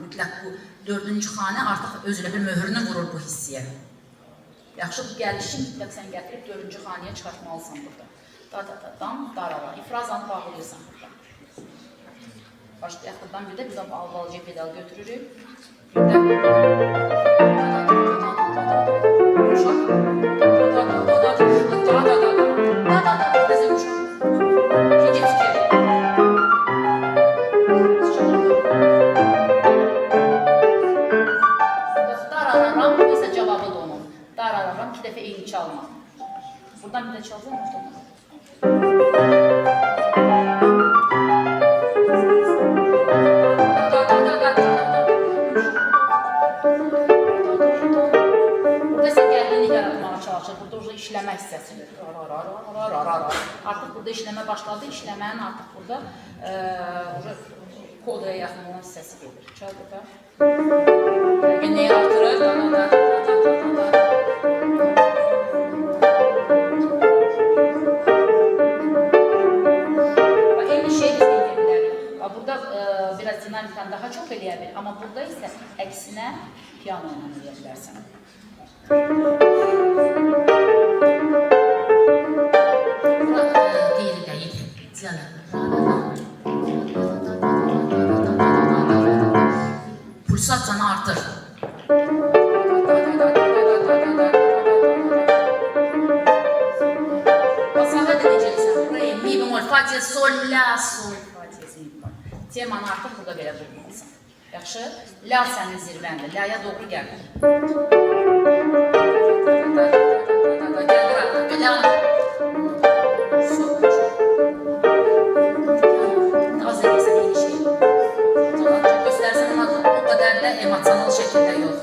Mütləq bu dördüncü xanə artıq özünə bir möhrünü vurur bu hissiyə. Yaxşı, bu gəlişi mütləq sən gətirib dördüncü xanəyə çıxartmalısan burada. Da-da-da-dam, darara. İfrazanı bağlayırsan burada. Başlayaq buradan bir də biz albalıca pedal götürürük. Bir də buradan bir də çalacaq mı? Burada isə gərginlik yaratmağa çalışır. Burada işləmə hissəsidir. Artıq burada işləmə başladı. İşləmənin artıq burada kodaya yaxın olan hissəsi gelir. Çal burada. Gərginliyi artırır. Biraz dinamikdən daha çox eləyə bilir, amma burada isə əksinə piano ilə eləyə bilərsən. Burada qeyri-dəqiq pulsasiyanı artır. Basağı da necəlisən? Re, mi bemol, fa diez, sol, la, sol. Temanı artıq burada belə bulmalısan. Yaxşı? La sənin zirvəndir. La'ya doğru gəl. Gəl artıq. La. Sol. Az eləyəsən eyni şey. Göstərsən ona o qədər də emosional şəkildə yox.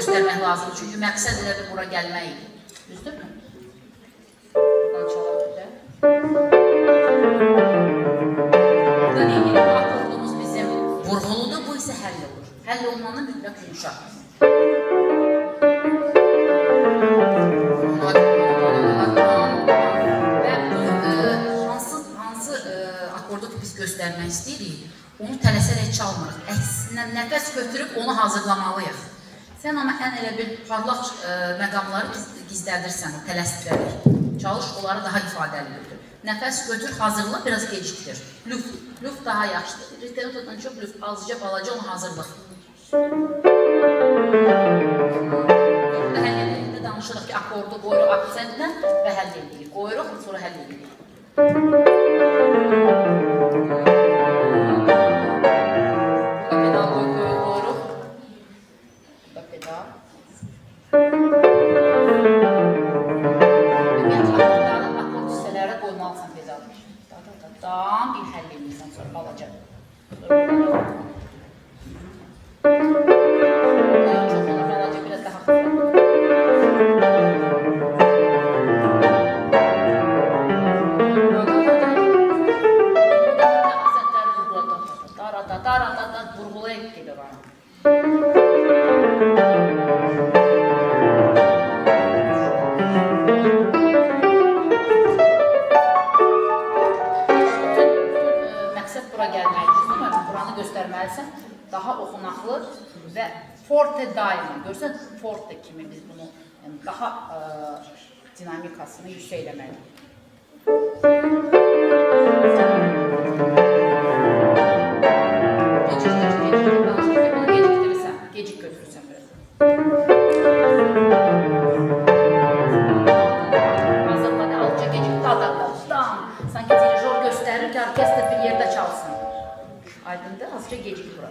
Göstərmək lazımdır. Çünki məqsəd elə bir bura gəlmək idi. Düzdürmü? Buradan çalaq bir də. Burada nə edir? Akordumuz bizim vurğuludur, bu isə həll olur. Həll olmanı mütləq yumuşaq. Və hansı akordu biz göstərmək istəyirik, onu tələsərək çalmırıq. Əksinə nəfəs götürüb onu hazırlamalıyıq. Sən amma ən elə bir parlaq məqamları gizlədirsən, tələsdirərək. Çalış, onları daha ifadəli götür. Nəfəs götür, hazırla, biraz gecikdir. Lüft daha yaxşıdır. Ritenotadan çox lüft, azca, balaca onu hazırlıq. Burada həll edirik. Danışırıq ki, akordu qoyuruq aksentlə və həll edirik. Qoyuruq, sonra həll edirik. Bir həll edirsən, sonra balaca. Çox onu balaca, biraz daha xıfır. Vurğulaya gedir ona. eləməlisən. Daha oxunaqlı və forte daima. Görsən, forte kimi biz bunu yəni daha dinamikasını yüksək eləməliyik. Gecik götürürsən biraz. Azalmadı, alca gecik, da. Sanki dirijor göstərir ki, orkestr bir yerdə çalsın. Aydındır, azca gecik bura.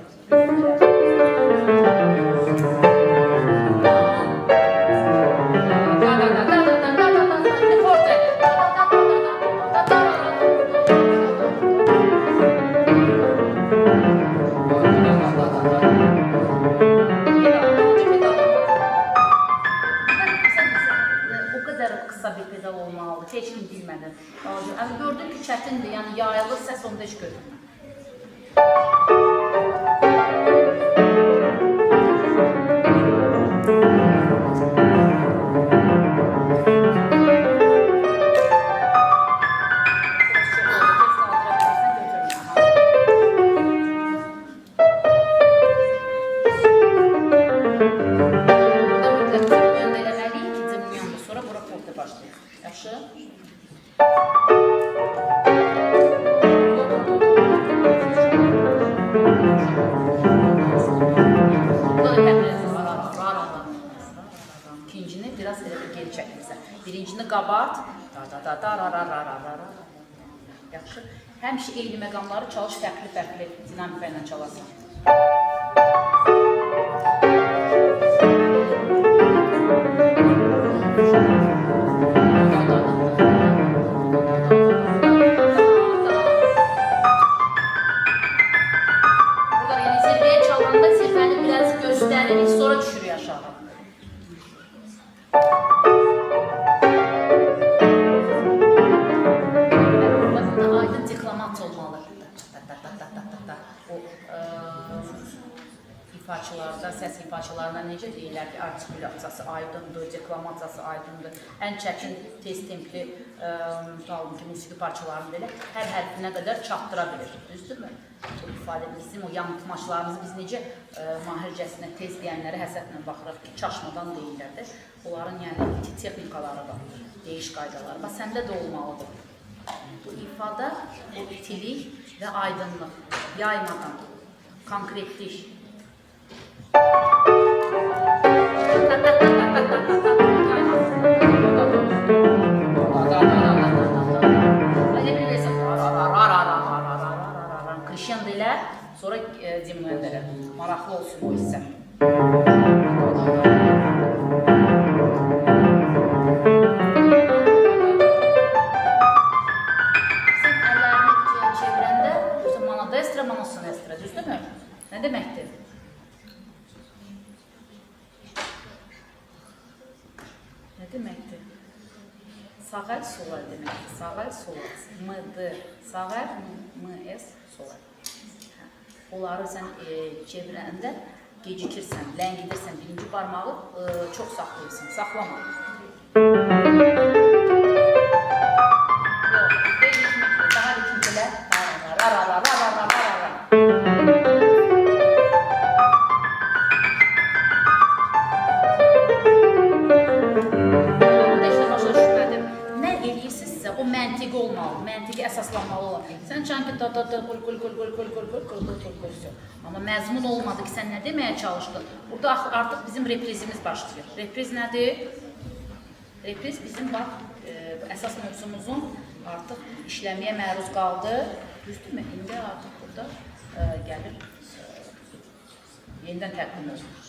Heç kim bilmədi. Yəni gördüm ki, çətindir, yəni yayılır səs onda heç görünmür. İkincini biraz geri çəkmirsən. Birincini qabart. Yaxşı. Həmişə eyni məqamları çalış, fərqli dinamika ilə çalarsan. Sonra düşürüyor aşağı. Bakın aydın deklamat olmalı. O ifaçılarda, səs ifaçılarına necə deyirlər ki, artikulyasiyası aydındır, deklamasiyası aydındır. Ən çətin tez templi musiqi parçalarını belə hər hərfinə qədər çatdıra bilir. Düzdürmü? İfadə bizim o yanıltmaçlarımızı biz necə mahircəsinə tez deyənlərə həsətlə baxırıq ki, çaşmadan deyirlərdir. Onların yəni iti texnikaları var, deyiş qaydaları var. Səndə də olmalıdır. Bu ifadə, o itilik və aydınlıq, yaymadan, konkretlik. Krişyend ilə sonra dimləndərək. Maraqlı olsun o hissə. Sən əllərini çevirəndə monodestra, monosonestra, düzdürmü? Nə deməkdir? Nə deməkdir? Sağ əl, sol əl deməkdir. Sağ əl, sol əl. M-D, sağ əl, M-S, sol əl. Onları sən çevirəndə gecikirsən, ləngidirsən, birinci barmağı çox saxlayırsın, saxlama. Yox, daha ritmiklə, o məntiqi olmalı, məntiqi əsaslanmalı olar. Sən çanki amma məzmun olmadı ki, sən nə deməyə çalışdın? Burada artıq bizim reprizimiz başlayır. Repriz nədir? Repriz bizim əsas mövzumuzun artıq işləməyə məruz qaldı. Düzdürmü? İndi artıq burada gəlir, yenidən təqdim olunur.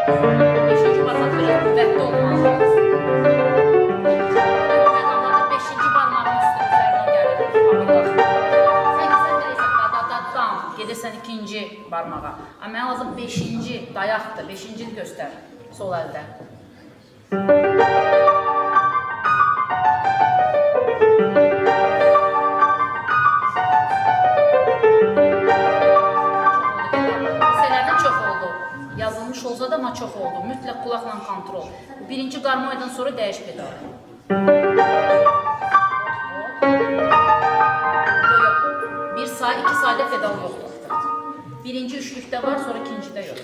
Beşinci barmaq biraz qüvvətli olmalı. Məqamlarda beşinci barmağın üzərinə gəlir. Sən deyirsən da-da-da-dam, gedirsən ikinci barmağa. Amma mənə lazım beşinci dayaqdır, beşincini göstər sol əldə. Hissələrdən çox oldu. Yazılmış olsa da amma çox oldu. Mütləq qulaqla kontrol. Birinci qarmoydan sonra dəyiş pedalı. Yox, bir say, iki sayda pedal yoxdur. Birinci üçlükdə var, sonra ikincidə yox.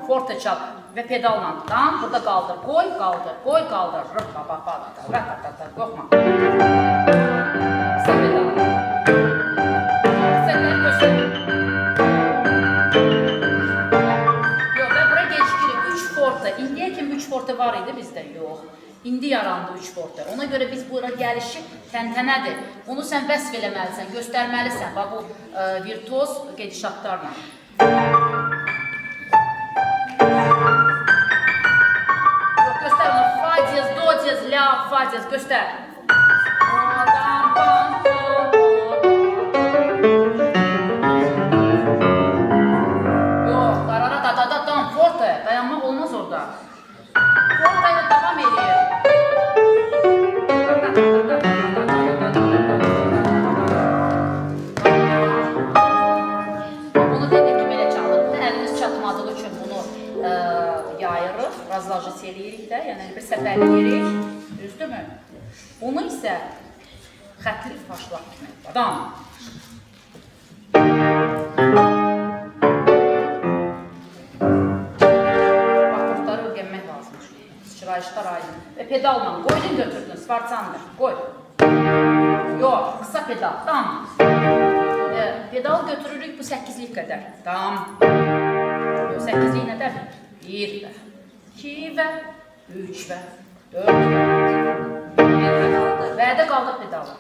Forte çal ve pedalla tam burada kaldır, koy kaldır, koy kaldır, rıppa baba, rıppa korkma. Kısa pedal. Kısaları göster. Yok ben buraya geçkirim, 3 forte. İndiye kim 3 forte var idi bizde? Yok. İndi yarandı 3 forte. Ona göre biz buraya gelişi təntənədir. Onu sen vəsf eləməlisən, göstərməlisən. Bax bu virtuoz gedişatlarla. La, fa diyez, göster. Yok, darara forte. Dayanmak olmaz orada. Forte ile devam ediyor. Bunu dedik ki belə çalırdı. Əlimiz çatmadığı üçün bunu yayırıq, razlajisi eləyirik də, yəni bir səfərləyirik. Düzdür mü? Onu isə xətli faşlaq etmək. Adam. Akortları öyrənmək lazımdır. Sıçrayışlar aydın. Və pedalla qoydun götürdün, sparçandır. Qoy. Yox, qısa pedal. Tam. Pedal götürürük bu 8'lik qədər. Tam. 8'lik nədədir? 1 və 2 və 3 və 4 və də qaldıq pedalı.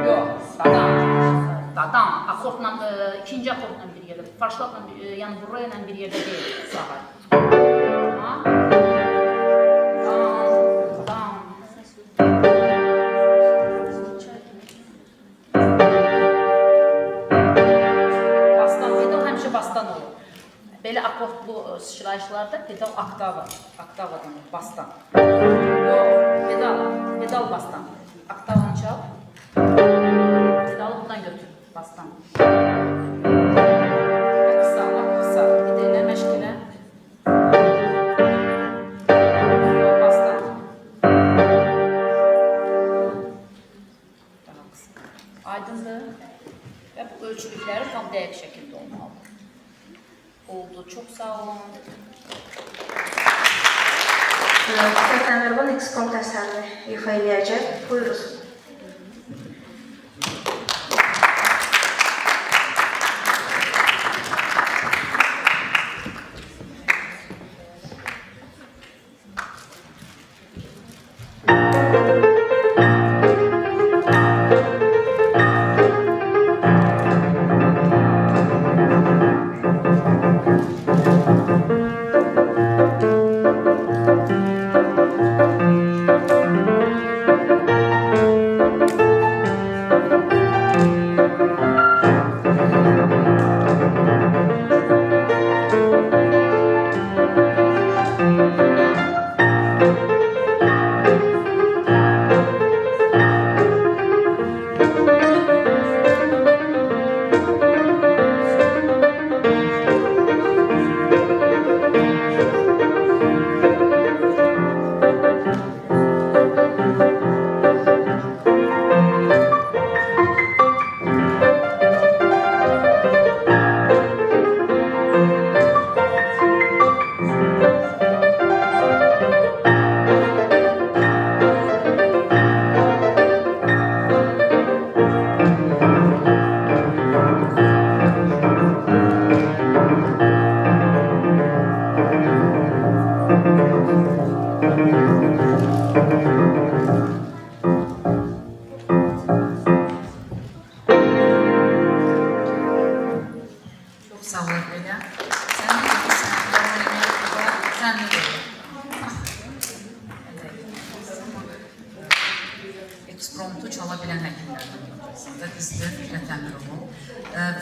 Yox, dadam. Akortla, ikinci akortla bir yerdə, farşlaqla, yəni burra ilə bir yerdə deyil, sağa. Belə akortlu sıçrayışlarda pedal oktavadan, bastan. Yox, pedal bastan. Oktavanı çal. Pedalı buradan götür, bastan. Qısa. Gidelə, məşqilə. Yox, bastan. Daha qısa. Aydındır. Və bu ölçülükləri tam dəqiq şəkildə olmalı. Oldu. Çok sağ olun. Sultan Mervan eksport əsərini ifa eləyəcək. Buyurun. günlərdən yoxdaysanız, bizdə Fikrət Əmirovun.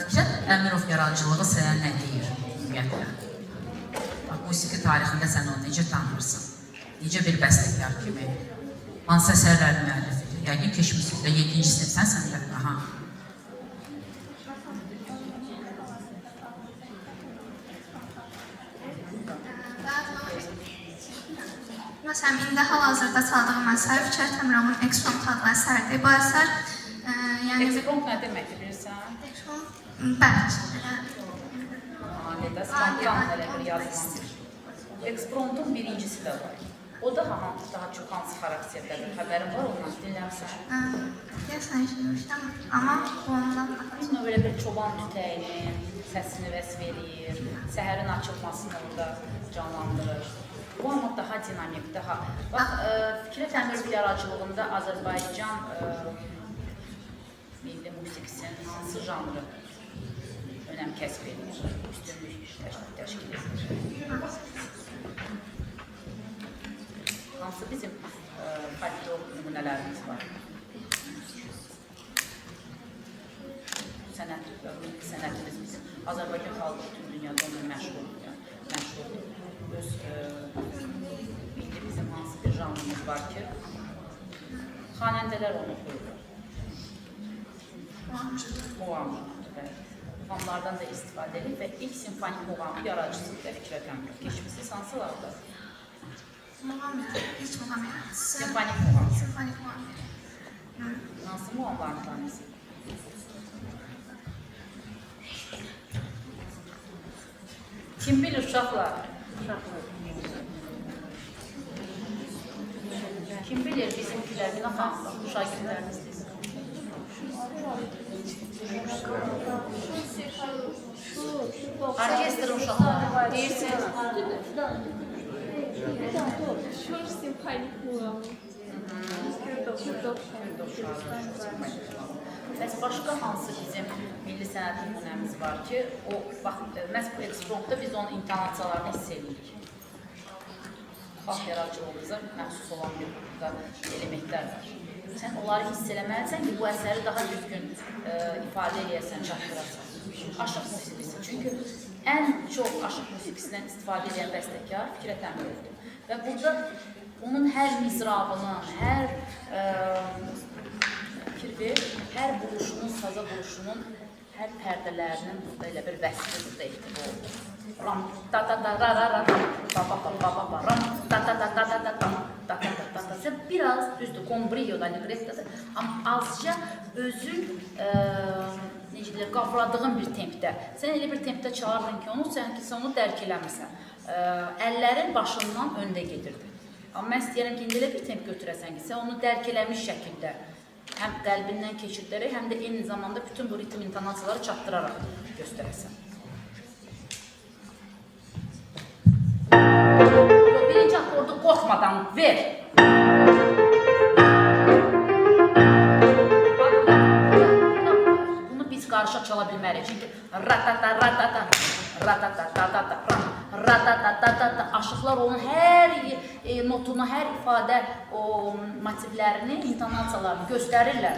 Fikrət Əmirov yaradıcılığı sənə nə deyir ümumiyyətlə? Musiqi tarixində sən onu necə tanırsan? Necə bir bəstəkar kimi? Hansı əsərlərin müəllifidir? Yəqin keçmişsizdə 7-ci sinifsən sən də. Məsələn, indi hal-hazırda çaldığım əsər Fikrət Əmirovun Eksprompt adlı əsərdir. Bu əsər, yəni... Eksprompt nə deməkdir, bilirsən? Bəli. Alədə, spontan elə bir yazmandır. Ekspromptun birincisi də var. O da daha çox hansı xarakterdədir? Xəbərin var ondan, dinləmişsən? Deyəsən, işləmişəm, amma bu ondan... Bizim böyle bir çoban tütəyinin səsini vəsf edir, səhərin açılmasını orada canlandırır. Bu amma daha dinamik, daha... Bax, Fikrət Əmirov yaradıcılığında Azərbaycan milli musiqisinin hansı janrı önəm kəsb edir, üstünlük təşkil edir? Hansı bizim folklor nümunələrimiz var? Sənətimiz bizim. Azərbaycan xalqı bütün dünyada onun məşhurdur. İndi bizim hansı bir janrımız var ki, xanəndələr onu oxuyurlar. Muğamlar. Muğamlardan da istifadə edir və ilk simfonik muğamı yaradıcısı da Fikrət Əmirov. Keçmişsiz hansılardır? Heç muğam yaradıcısı. Simfonik muğam. Simfonik muğam. Hansı muğamların tanesi? Kim bilir uşaqlar? Kim bilir bizimkiler, ne xanımlar, uşaqlarımız biz. Orkestr uşaqlar, deyirsiniz. Şur simfonik muğamı. Bəs başqa hansı bizim milli sənət nümunəmiz var ki, o, bax, məhz bu ekspromptda biz onun intonasiyalarını hiss edirik. Xalq yaradıcılığımıza məxsus olan bir elementlər var. Sən onları hiss eləməlisən ki, bu əsəri daha düzgün ifadə eləyəsən, çatdırasan. Aşıq musiqisi. Çünki ən çox aşıq musiqisindən istifadə edən bəstəkar Fikrət Əmirovdur. Və burada onun hər mizrabının, hər hər vuruşunun, saza vuruşunun, hər pərdələrinin burada elə bir vəsfi burada ehtimal olur. Ram, sən biraz düzdür, kombriyoda, ligretdadır, amma azca özün necə deyir, qavradığın bir tempdə. Sən elə bir tempdə çağırdın ki, sən onu dərk eləmirsən. Əllərin başından öndə gedirdi. Amma mən istəyirəm ki, indi elə bir temp götürəsən ki, sən onu dərk eləmiş şəkildə həm qəlbindən keçirdirək, həm də eyni zamanda bütün bu ritim intonasiyaları çatdıraraq göstərəsən. Birinci akordu qorxmadan ver. Bunu biz qarışıq çala bilmərik. Çünki aşıqlar onun hər notunu, hər ifadə motivlərini, intonasiyalarını göstərirlər.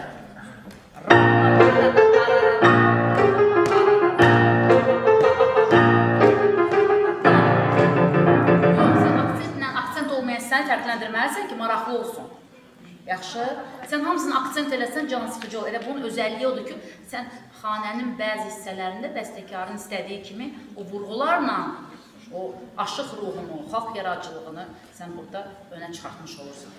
Sən aksent olmayan sən fərqləndirməlisən ki, maraqlı olsun. Yaxşı? Sən hamısını aksent eləsən, can sıxıcı olur. Elə bunun özəlliyi odur ki, sən xanənin bəzi hissələrində bəstəkarın istədiyi kimi o vurğularla o aşıq ruhunu, xalq yaradıcılığını sən burada önə çıxartmış olursan.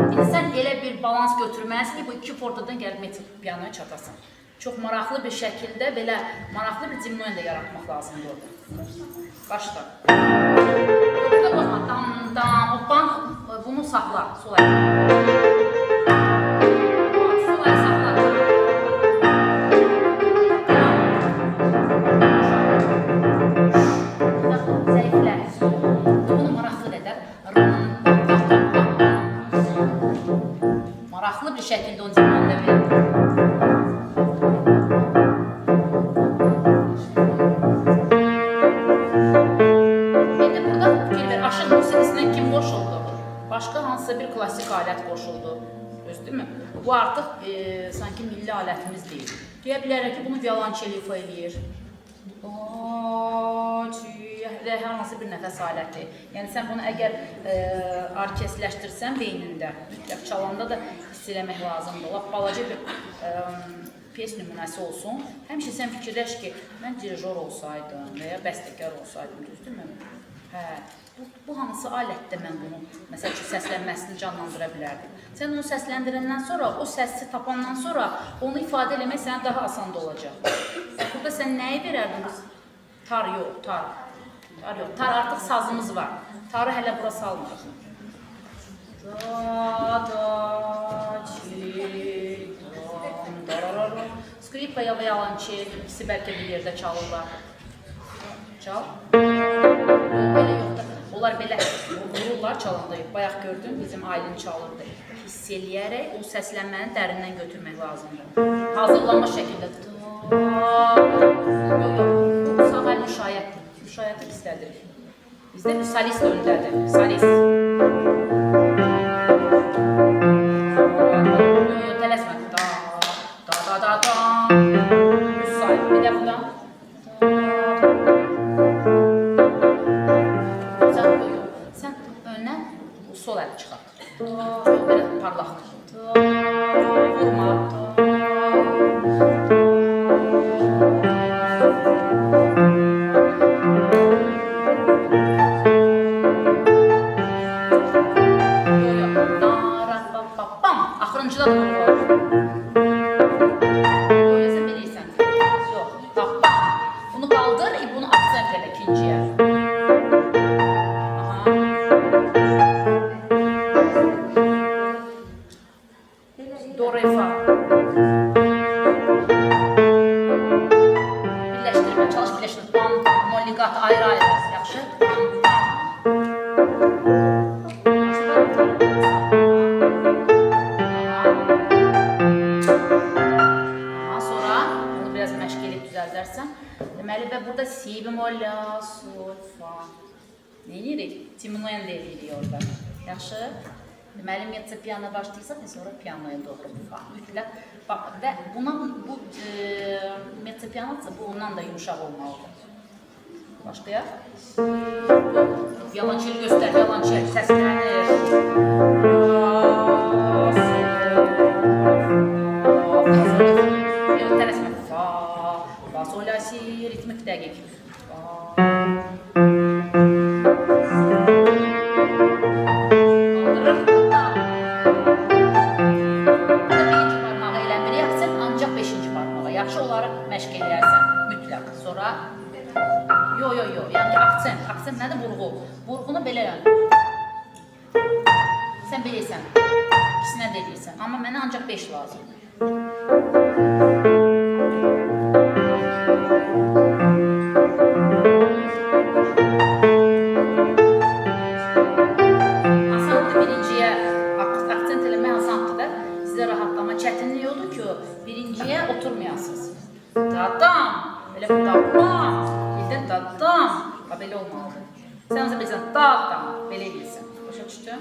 İndi sən elə bir balans götürməlisin ki, bu iki portadan gəlib metrik piyanoya çatasan. Çox maraqlı bir şəkildə, belə maraqlı bir cimnoyen də yaratmaq lazımdır orada. Başla. Burada qoyma, dam, hoppan, bunu saxla, sol əl. Sol əl saxla. Zəiflə. Bunu maraqlı qədər. Maraqlı bir şəkildə o cimnoyen də verir. Bu artıq sanki milli alətimiz deyil. Deyə bilərək ki, bunu violonçeli ifa eləyir. Hər hansı bir nəfəs aləti. Yəni sən bunu əgər orkestrləşdirsən beynində, mütləq çalanda da hiss eləmək lazımdır. Lap balaca bir piyes nümunəsi olsun. Həmişə sən fikirləş ki, mən dirijor olsaydım və ya bəstəkar olsaydım, düzdürmü? Hə, bu hansı alətdə mən bunu, məsəl üçün, səslənməsini canlandıra bilərdim. Sən onu səsləndirəndən sonra, o səsi tapandan sonra onu ifadə eləmək sənə daha asan da olacaq. Burada sən nəyi verərdin? Tar yox, tar. Tar yox, tar artıq sazımız var. Tarı hələ bura salmırıq. Skripka ya violonçel, ikisi bəlkə bir yerdə çalırlar. Çal. Belə yox da. Onlar belə vururlar çalanda. Bayaq gördüm, bizim Aylin çalırdı. Hiss eləyərək o səslənməni dərindən götürmək lazımdır. Hazırlanma şəkildə. Sağ əl müşayiətdir. Müşayiəti istədirik. Bizdə bir solist öndədir. Solist. Tələsmə. Da. Düz say. Bir də buradan. Sən önə sol əli çıxart. Belə parlaqdır. Vurma. Axırıncıda da vurur. Böyləsə beləysən. Yox, tapma. Bunu qaldır, bunu akcent elə ikinciyə. Do, re, fa. Birləşdirmə, çalış birləşdirmə. Bam, molligat, ayrı-ayrı. Yaxşı? Deməli, və burada si bemol, la, sol, fa. Ne edirik? Timinen de edirik orada. Yaxşı? Deməli, mezzo piano başlayırsa, sonra pianoya doğru fa. Mütləq. Və bu mezzo pianosa bu ondan da yumuşaq olmalıdır. Başlayaq. Violonçeli göstər, violonçel səslənir. Tələsmə. Fa, fa, sol, la, si, ritmik dəqiq. Məşq eləyərsən, mütləq. Sonra yo, yəni akcent. Akcent nədir? Vurğu. Vurğunu belə yəni. Sən bilirsən, ikisinə də eləyirsən. Amma mənə ancaq 5 lazımdır. Asandır birinciyə, akcent eləmək asandır da. Sizə rahatlama çətinliyi odur ki, birinciyə oturmayasınız. Dadam, belə dadam, bildən dadam, belə olmalıdır. Sən özə bilirsən, dadam, belə edirsən. Başa düşdün?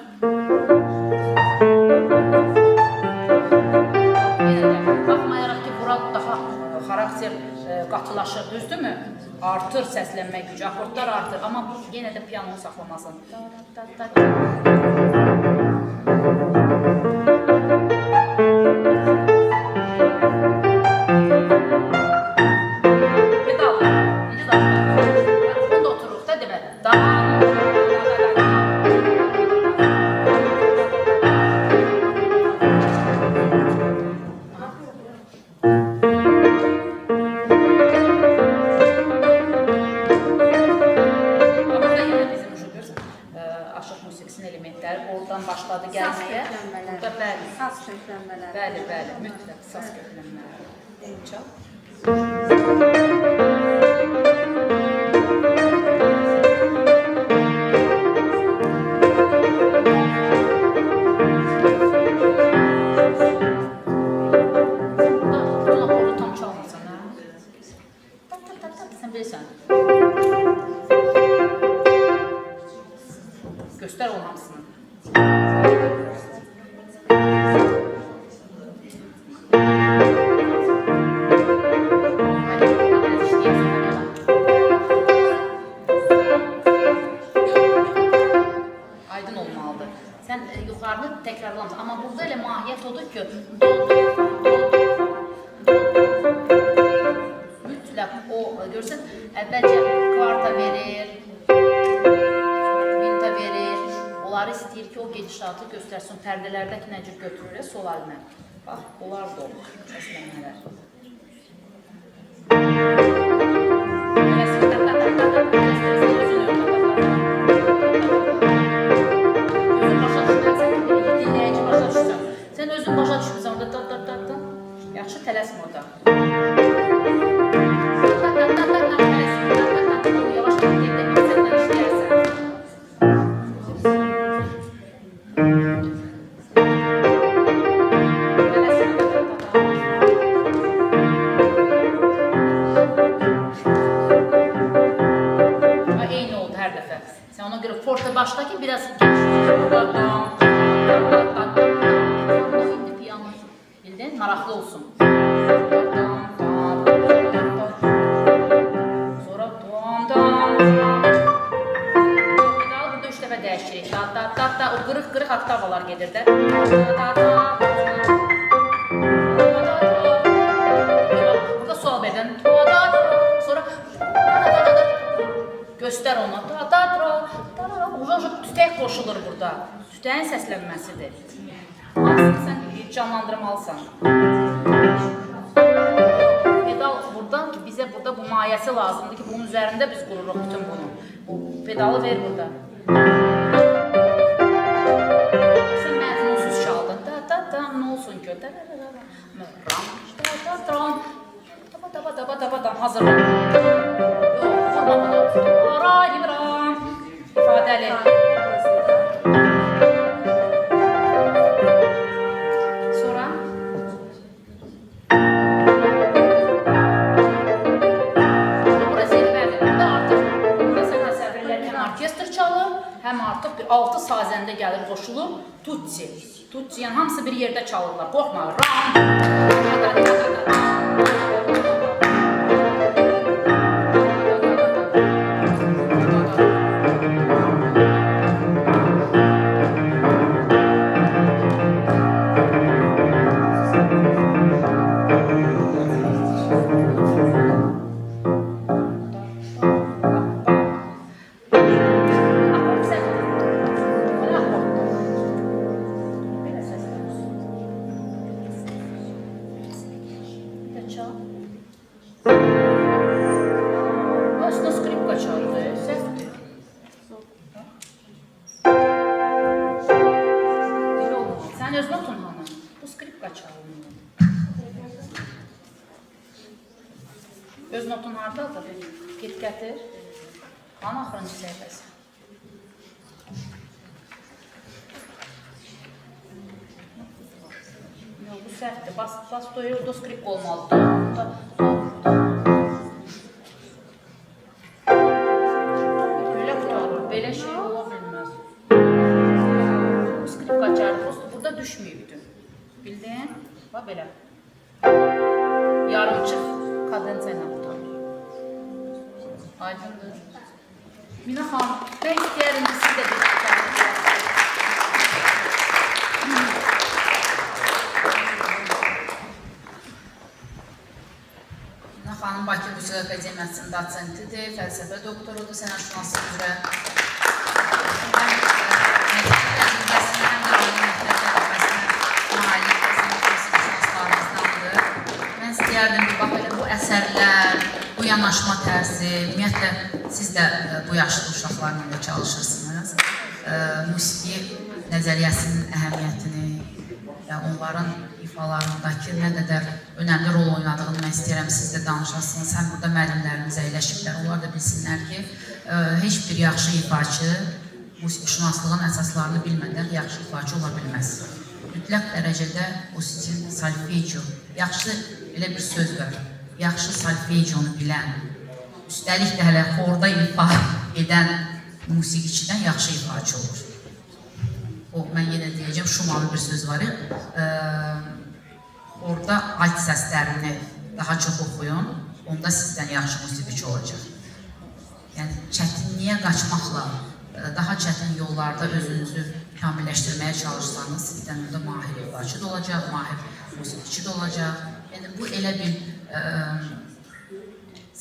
Baxmayaraq ki, bura daha xarakter qatılaşır, düzdürmü? Artır səslənmə gücü, akordlar artır, amma yenə də piyanonu saxlamasın. Oradan başladı gəlməyə. Burada bəli. Saz köklənmələri. Bəli, mütləq saz köklənmələri. Çal. Burada orada tam çalmırsan, hə? Sən bilirsən. Göstər onun hamısını. ki, mütləq o, görürsən, əvvəlcə kvarta verir, quinta verir, onları istəyir ki, o gedişatı göstərsin, pərdələrdəki nə cür götürür, sol əlinə. Bax, onlar da olur, səslənmələr. Sən özün başa düşmürsən, orada yaxşı tələsmə orada. Yavaş gedəndə səndən işləyərsən. Eyni oldu hər dəfə. Sən ona görə forta başdakı biraz indi piyano bildin, maraqlı olsun. Sonra pedalı burada 3 dəfə dəyişirik. O qırıq oktavalar gedir də. Burada sol beden. Sonra göstər ona. Tütək qoşulur burada. Tütəyin səslənməsidir. Hamısını sən canlandırmalısan. Pedal buradan ki, bizə burada bu mayəsi lazımdır ki, bunun üzərində biz qururuq bütün bunu. Bu pedalı ver burada. Sən məzmunsuz çaldın. Nə olsun ki? Hazırlan. Yox, vurma bunu. İfadəli. Sonra burası elbədir. Burada artıq sən əsərlərkən orkestr çalır, həm artıq bir 6 sazəndə gəlir, qoşulur. Tutsi. Tutsi, yəni hamısı bir yerdə çalırlar. Qorxma. Aslında skripka çaldı, səhvdir. Belə olmaz. Sən öz notun hanı? Bu skripka çalınır. Öz notun haradadır? Get gətir. Hanı axırıncı səhvəsi? Yox, bu səhvdir. Bas do skripka olmalıdır. Belə şey ola bilməz. Skripka çağırır, prosto burada düşməyibdir. Bildin? Bax belə. Yarımçıq kadensiya ilə tutar. Aydındır. Mina xanım, mən istəyərim ki, siz də bir Mina xanım Bakı Musiqi Akademiyasının dosentidir, fəlsəfə doktorudur, sənətşünaslıq üzrə. Mən istəyərdim ki, bax elə bu əsərlər, bu yanaşma tərzi, ümumiyyətlə siz də bu yaşlı uşaqlarla çalışırsınız. Musiqi nəzəriyyəsinin əhəmiyyətini və onların ifalarındakı nə qədər önəmli rol oynadığını mən istəyirəm, siz də danışasınız. Həm burada müəllimlərimiz əyləşiblər, onlar da bilsinlər ki, heç bir yaxşı ifaçı musiqişünaslığın əsaslarını bilmədən yaxşı ifaçı ola bilməz. Mütləq dərəcədə o sizin solfecio, yaxşı elə bir söz var, yaxşı solfeicionu bilən, üstəlik də hələ xorda ifa edən musiqiçidən yaxşı ifaçı olur. O, mən yenə deyəcəm, Şumalı bir söz var, orada alt səslərini daha çox oxuyun, onda sizdən yaxşı musiqiçi olacaq. Yəni, çətinliyə qaçmaqla daha çətin yollarda özünüzü kamilləşdirməyə çalışsanız, sizdən burada mahir ifaçı da olacaq, mahir musiqiçi də olacaq. Yəni, bu elə bir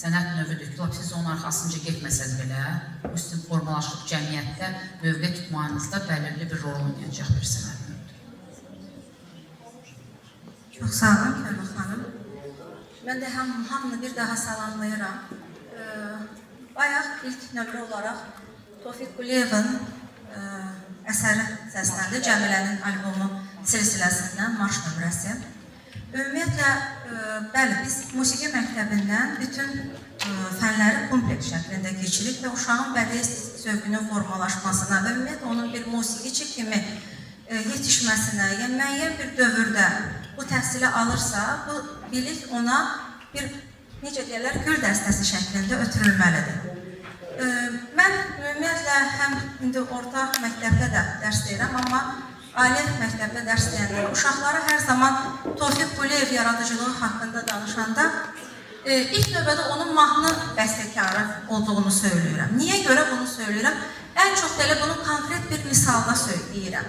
sənət növüdür ki, siz onun arxasınca getməsəz belə, bu sizin formalaşıb cəmiyyətdə mövqe tutmanızda bəlirli bir rol oynayacaq bir sənət növüdür. Çox sağ olun, Kəmal xanım. Mən də hamını bir daha salamlayıram. Bayaq ilk nömrə olaraq Tofiq Quliyevin əsəri səsləndi, Cəmilənin albomu silsiləsindən marş nömrəsi. Ümumiyyətlə, bəli, biz musiqi məktəbindən bütün fənləri kompleks şəklində keçirik və uşağın bədii zövqünün formalaşmasına və ümumiyyətlə onun bir musiqiçi kimi yetişməsinə, yəni müəyyən bir dövrdə bu təhsili alırsa, bu bilik ona bir, necə deyərlər, gül dəstəsi şəklində ötürülməlidir. Mən ümumiyyətlə həm indi orta məktəbdə də dərs deyirəm, amma ali məktəbdə dərs deyəndə uşaqlara hər zaman Tofiq Quliyev yaradıcılığı haqqında danışanda ilk növbədə onun mahnı bəstəkarı olduğunu söyləyirəm. Niyə görə bunu söyləyirəm? Ən çox da elə bunu konkret bir misalda söyləyirəm.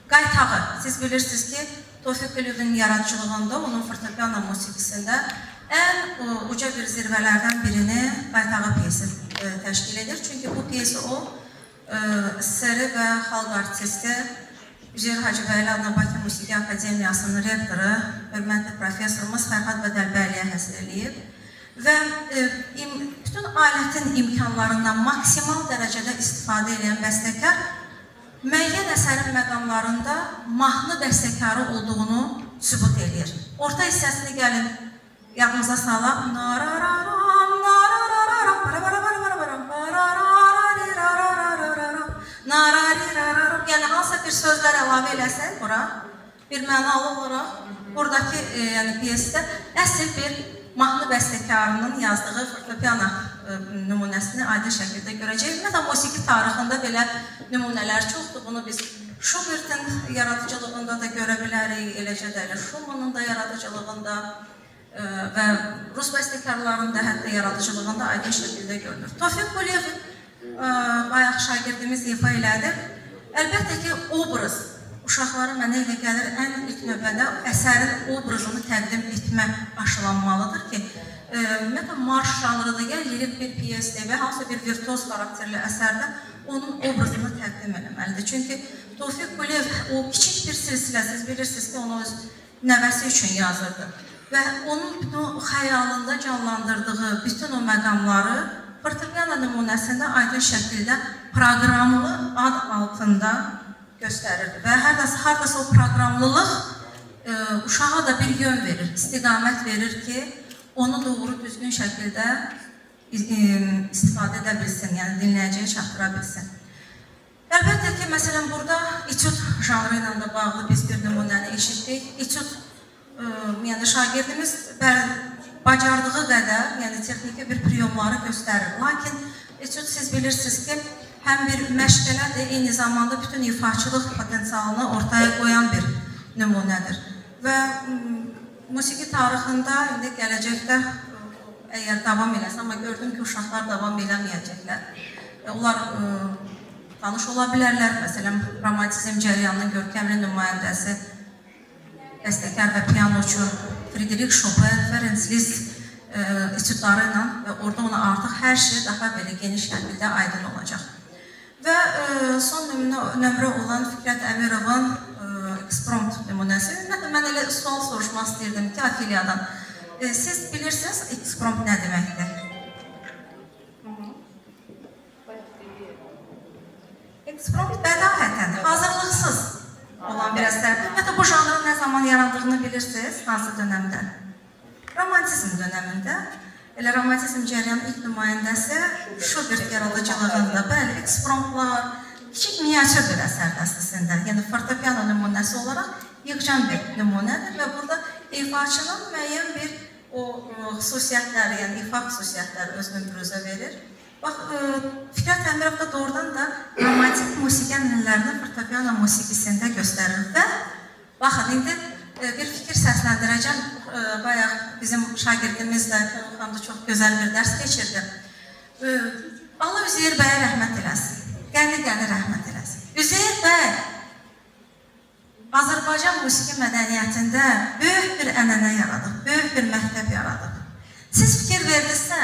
Qaytağı, siz bilirsiniz ki, Tofiq Quliyevin yaradıcılığında, onun fortepiano musiqisində ən uca bir zirvələrdən birini Qaytağı piyesi təşkil edir. Çünki bu piyesi o, SSR və xalq artisti Üzeyir Hacıbəyli adına Bakı Musiqi Akademiyasının rektoru, hörmətli professorumuz Fərhad Bədəlbəliyə həsr eləyib və bütün alətin imkanlarından maksimal dərəcədə istifadə edən bəstəkar müəyyən əsərin məqamlarında mahnı bəstəkarı olduğunu sübut edir. Orta hissəsini gəlin yadınıza salaq. Yəni, hansısa bir sözlər əlavə eləsək bura, bir mənalı olaraq, buradakı piyesdə əsl bir mahnı bəstəkarının yazdığı fortepiano nümunəsini aydın şəkildə görəcəyik. Ümumiyyətlə, musiqi tarixində belə nümunələr çoxdur. Bunu biz Schubertin yaradıcılığında da görə bilərik, eləcə də Schumannın da yaradıcılığında və Rus bəstəkarlarının da hətta yaradıcılığında aydın şəkildə görünür. Tofiq Quliyev bayaq şagirdimiz ifa elədi. Əlbəttə ki, obraz uşaqlara mənə elə gəlir, ən ilk növbədə əsərin obrazını təqdim etmə aşılanmalıdır ki, ümumiyyətlə, marş janrıda lirik bir piyesdə və hansısa bir virtuoz xarakterli əsərdə onun obrazını təqdim eləməlidir. Çünki Tofiq Quliyev o kiçik bir silsilə, siz bilirsiniz ki, onu öz nəvəsi üçün yazırdı və onun bütün xəyalında canlandırdığı bütün o məqamları fortepiano nümunəsində aydın şəkildə proqramlı ad altında göstərirdi və hardasa o proqramlılıq uşağa da bir yön verir, istiqamət verir ki, onu doğru düzgün şəkildə istifadə edə bilsin, yəni dinləyiciyə çatdıra bilsin. Əlbəttə ki, məsələn, burada etüd janrı ilə də bağlı biz bir nümunəni eşitdik. Etüd, yəni şagirdimiz bacardığı qədər, yəni texniki bir priyomları göstərir. Lakin etüd, siz bilirsiniz ki, həm bir məşqələdir, eyni zamanda bütün ifaçılıq potensialını ortaya qoyan bir nümunədir. Və musiqi tarixində indi gələcəkdə əgər davam eləsə, amma gördüm ki, uşaqlar davam eləməyəcəklər. Onlar tanış ola bilərlər. Məsələn, romantizm cəryanının görkəmli nümayəndəsi, bəstəkar və pianoçu Friedrich Chopin, Ferenc Liszt etüdları ilə və orada ona artıq hər şey daha belə geniş şəkildə aydın olacaq. Və son nömrə olan Fikrət Əmirovun Eksprompt nümunəsi. Mən elə sual soruşmaq istəyirdim ki, Afiliyadan. Siz bilirsiniz, Eksprompt nə deməkdir? Eksprompt bədahətən, hazırlıqsız olan bir əsərdir. Ümumiyyətlə, bu janrın nə zaman yarandığını bilirsiniz, hansı dönəmdə? Romantizm dönəmində. Elə romantizm cəryanın ilk nümayəndəsi Schubert yaradıcılığında, bəli, ekspromptlar, kiçik miniatür bir əsərdir əslində. Yəni, fortepiano nümunəsi olaraq yığcan bir nümunədir və burada ifaçının müəyyən bir xüsusiyyətləri, yəni ifa xüsusiyyətləri özünü büruzə verir. Bax, Fikrət Əmirov da doğrudan da romantik musiqi ənənələrini fortepiano musiqisində göstərir və baxın, indi bir fikir səsləndirəcəm. Bayaq bizim şagirdimizlə çox gözəl bir dərs keçirdi. Allah Üzeyir bəyə rəhmət eləsin. Qəni rəhmət eləsin. Üzeyir bəy Azərbaycan musiqi mədəniyyətində böyük bir ənənə yaradıb, böyük bir məktəb yaradıb. Siz fikir verdinizsə,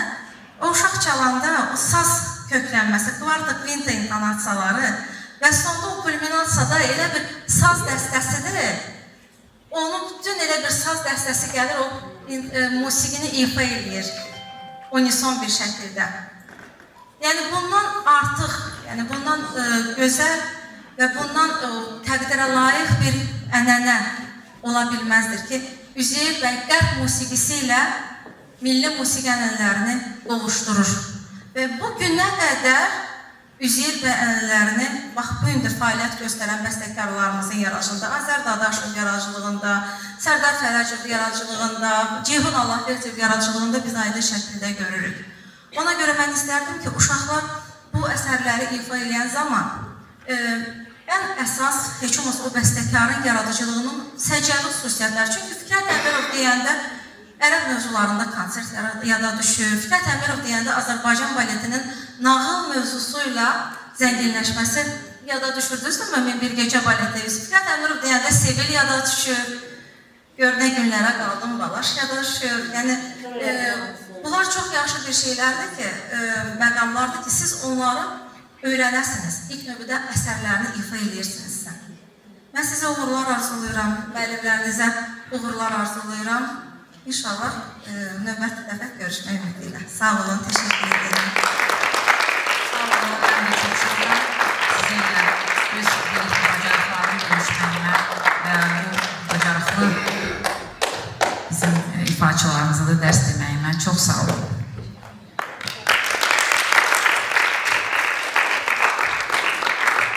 o uşaq çalanda o saz köklənməsi, kvarta, kvinta intonasiyaları və sonda o kulminasiyada elə bir saz dəstəsidir. Onun bütün elə bir saz dəstəsi gəlir, o musiqini ifa edir, unison bir şəkildə. Yəni bundan artıq, yəni bundan gözəl və bundan təqdirə layiq bir ənənə ola bilməzdir ki, Üzeyir bəy qərb musiqisi ilə milli musiqi ənənələrini qovuşdurur. Və bu günə qədər Üzeyir bəy ənənələrini, bax bu gün də fəaliyyət göstərən bəstəkarlarımızın yaradıcılığında, Azər Dadaşov yaradıcılığında, Sərdar Fərəcov yaradıcılığında, Ceyhun Allahverdiyev yaradıcılığında biz aydın şəkildə görürük. Ona görə mən istərdim ki, uşaqlar bu əsərləri ifa edən zaman ən əsas heç olmasa o bəstəkarın yaradıcılığının səciyyəvi xüsusiyyətləri. Çünki Fikrət Əmirov deyəndə ərəb mövzularında konsert yada düşür. Fikrət Əmirov deyəndə Azərbaycan baletinin nağıl mövzusuyla zənginləşməsi yada düşür. Düzdürmü? Mən bir gecə baletiyiz. Fikrət Əmirov deyəndə Sevil yada düşür. Gör nə günlərə qaldım, Balaş yada düşür. Yəni, bunlar çox yaxşı bir şeylərdir ki, məqamlardır ki, siz onları öyrənəsiniz. İlk növbədə əsərlərini ifa edirsinizsə. Mən sizə uğurlar arzulayıram, müəllimlərinizə uğurlar arzulayıram. İnşallah növbəti dəfə görüşmək ümidi ilə. Sağ olun, təşəkkür ederim.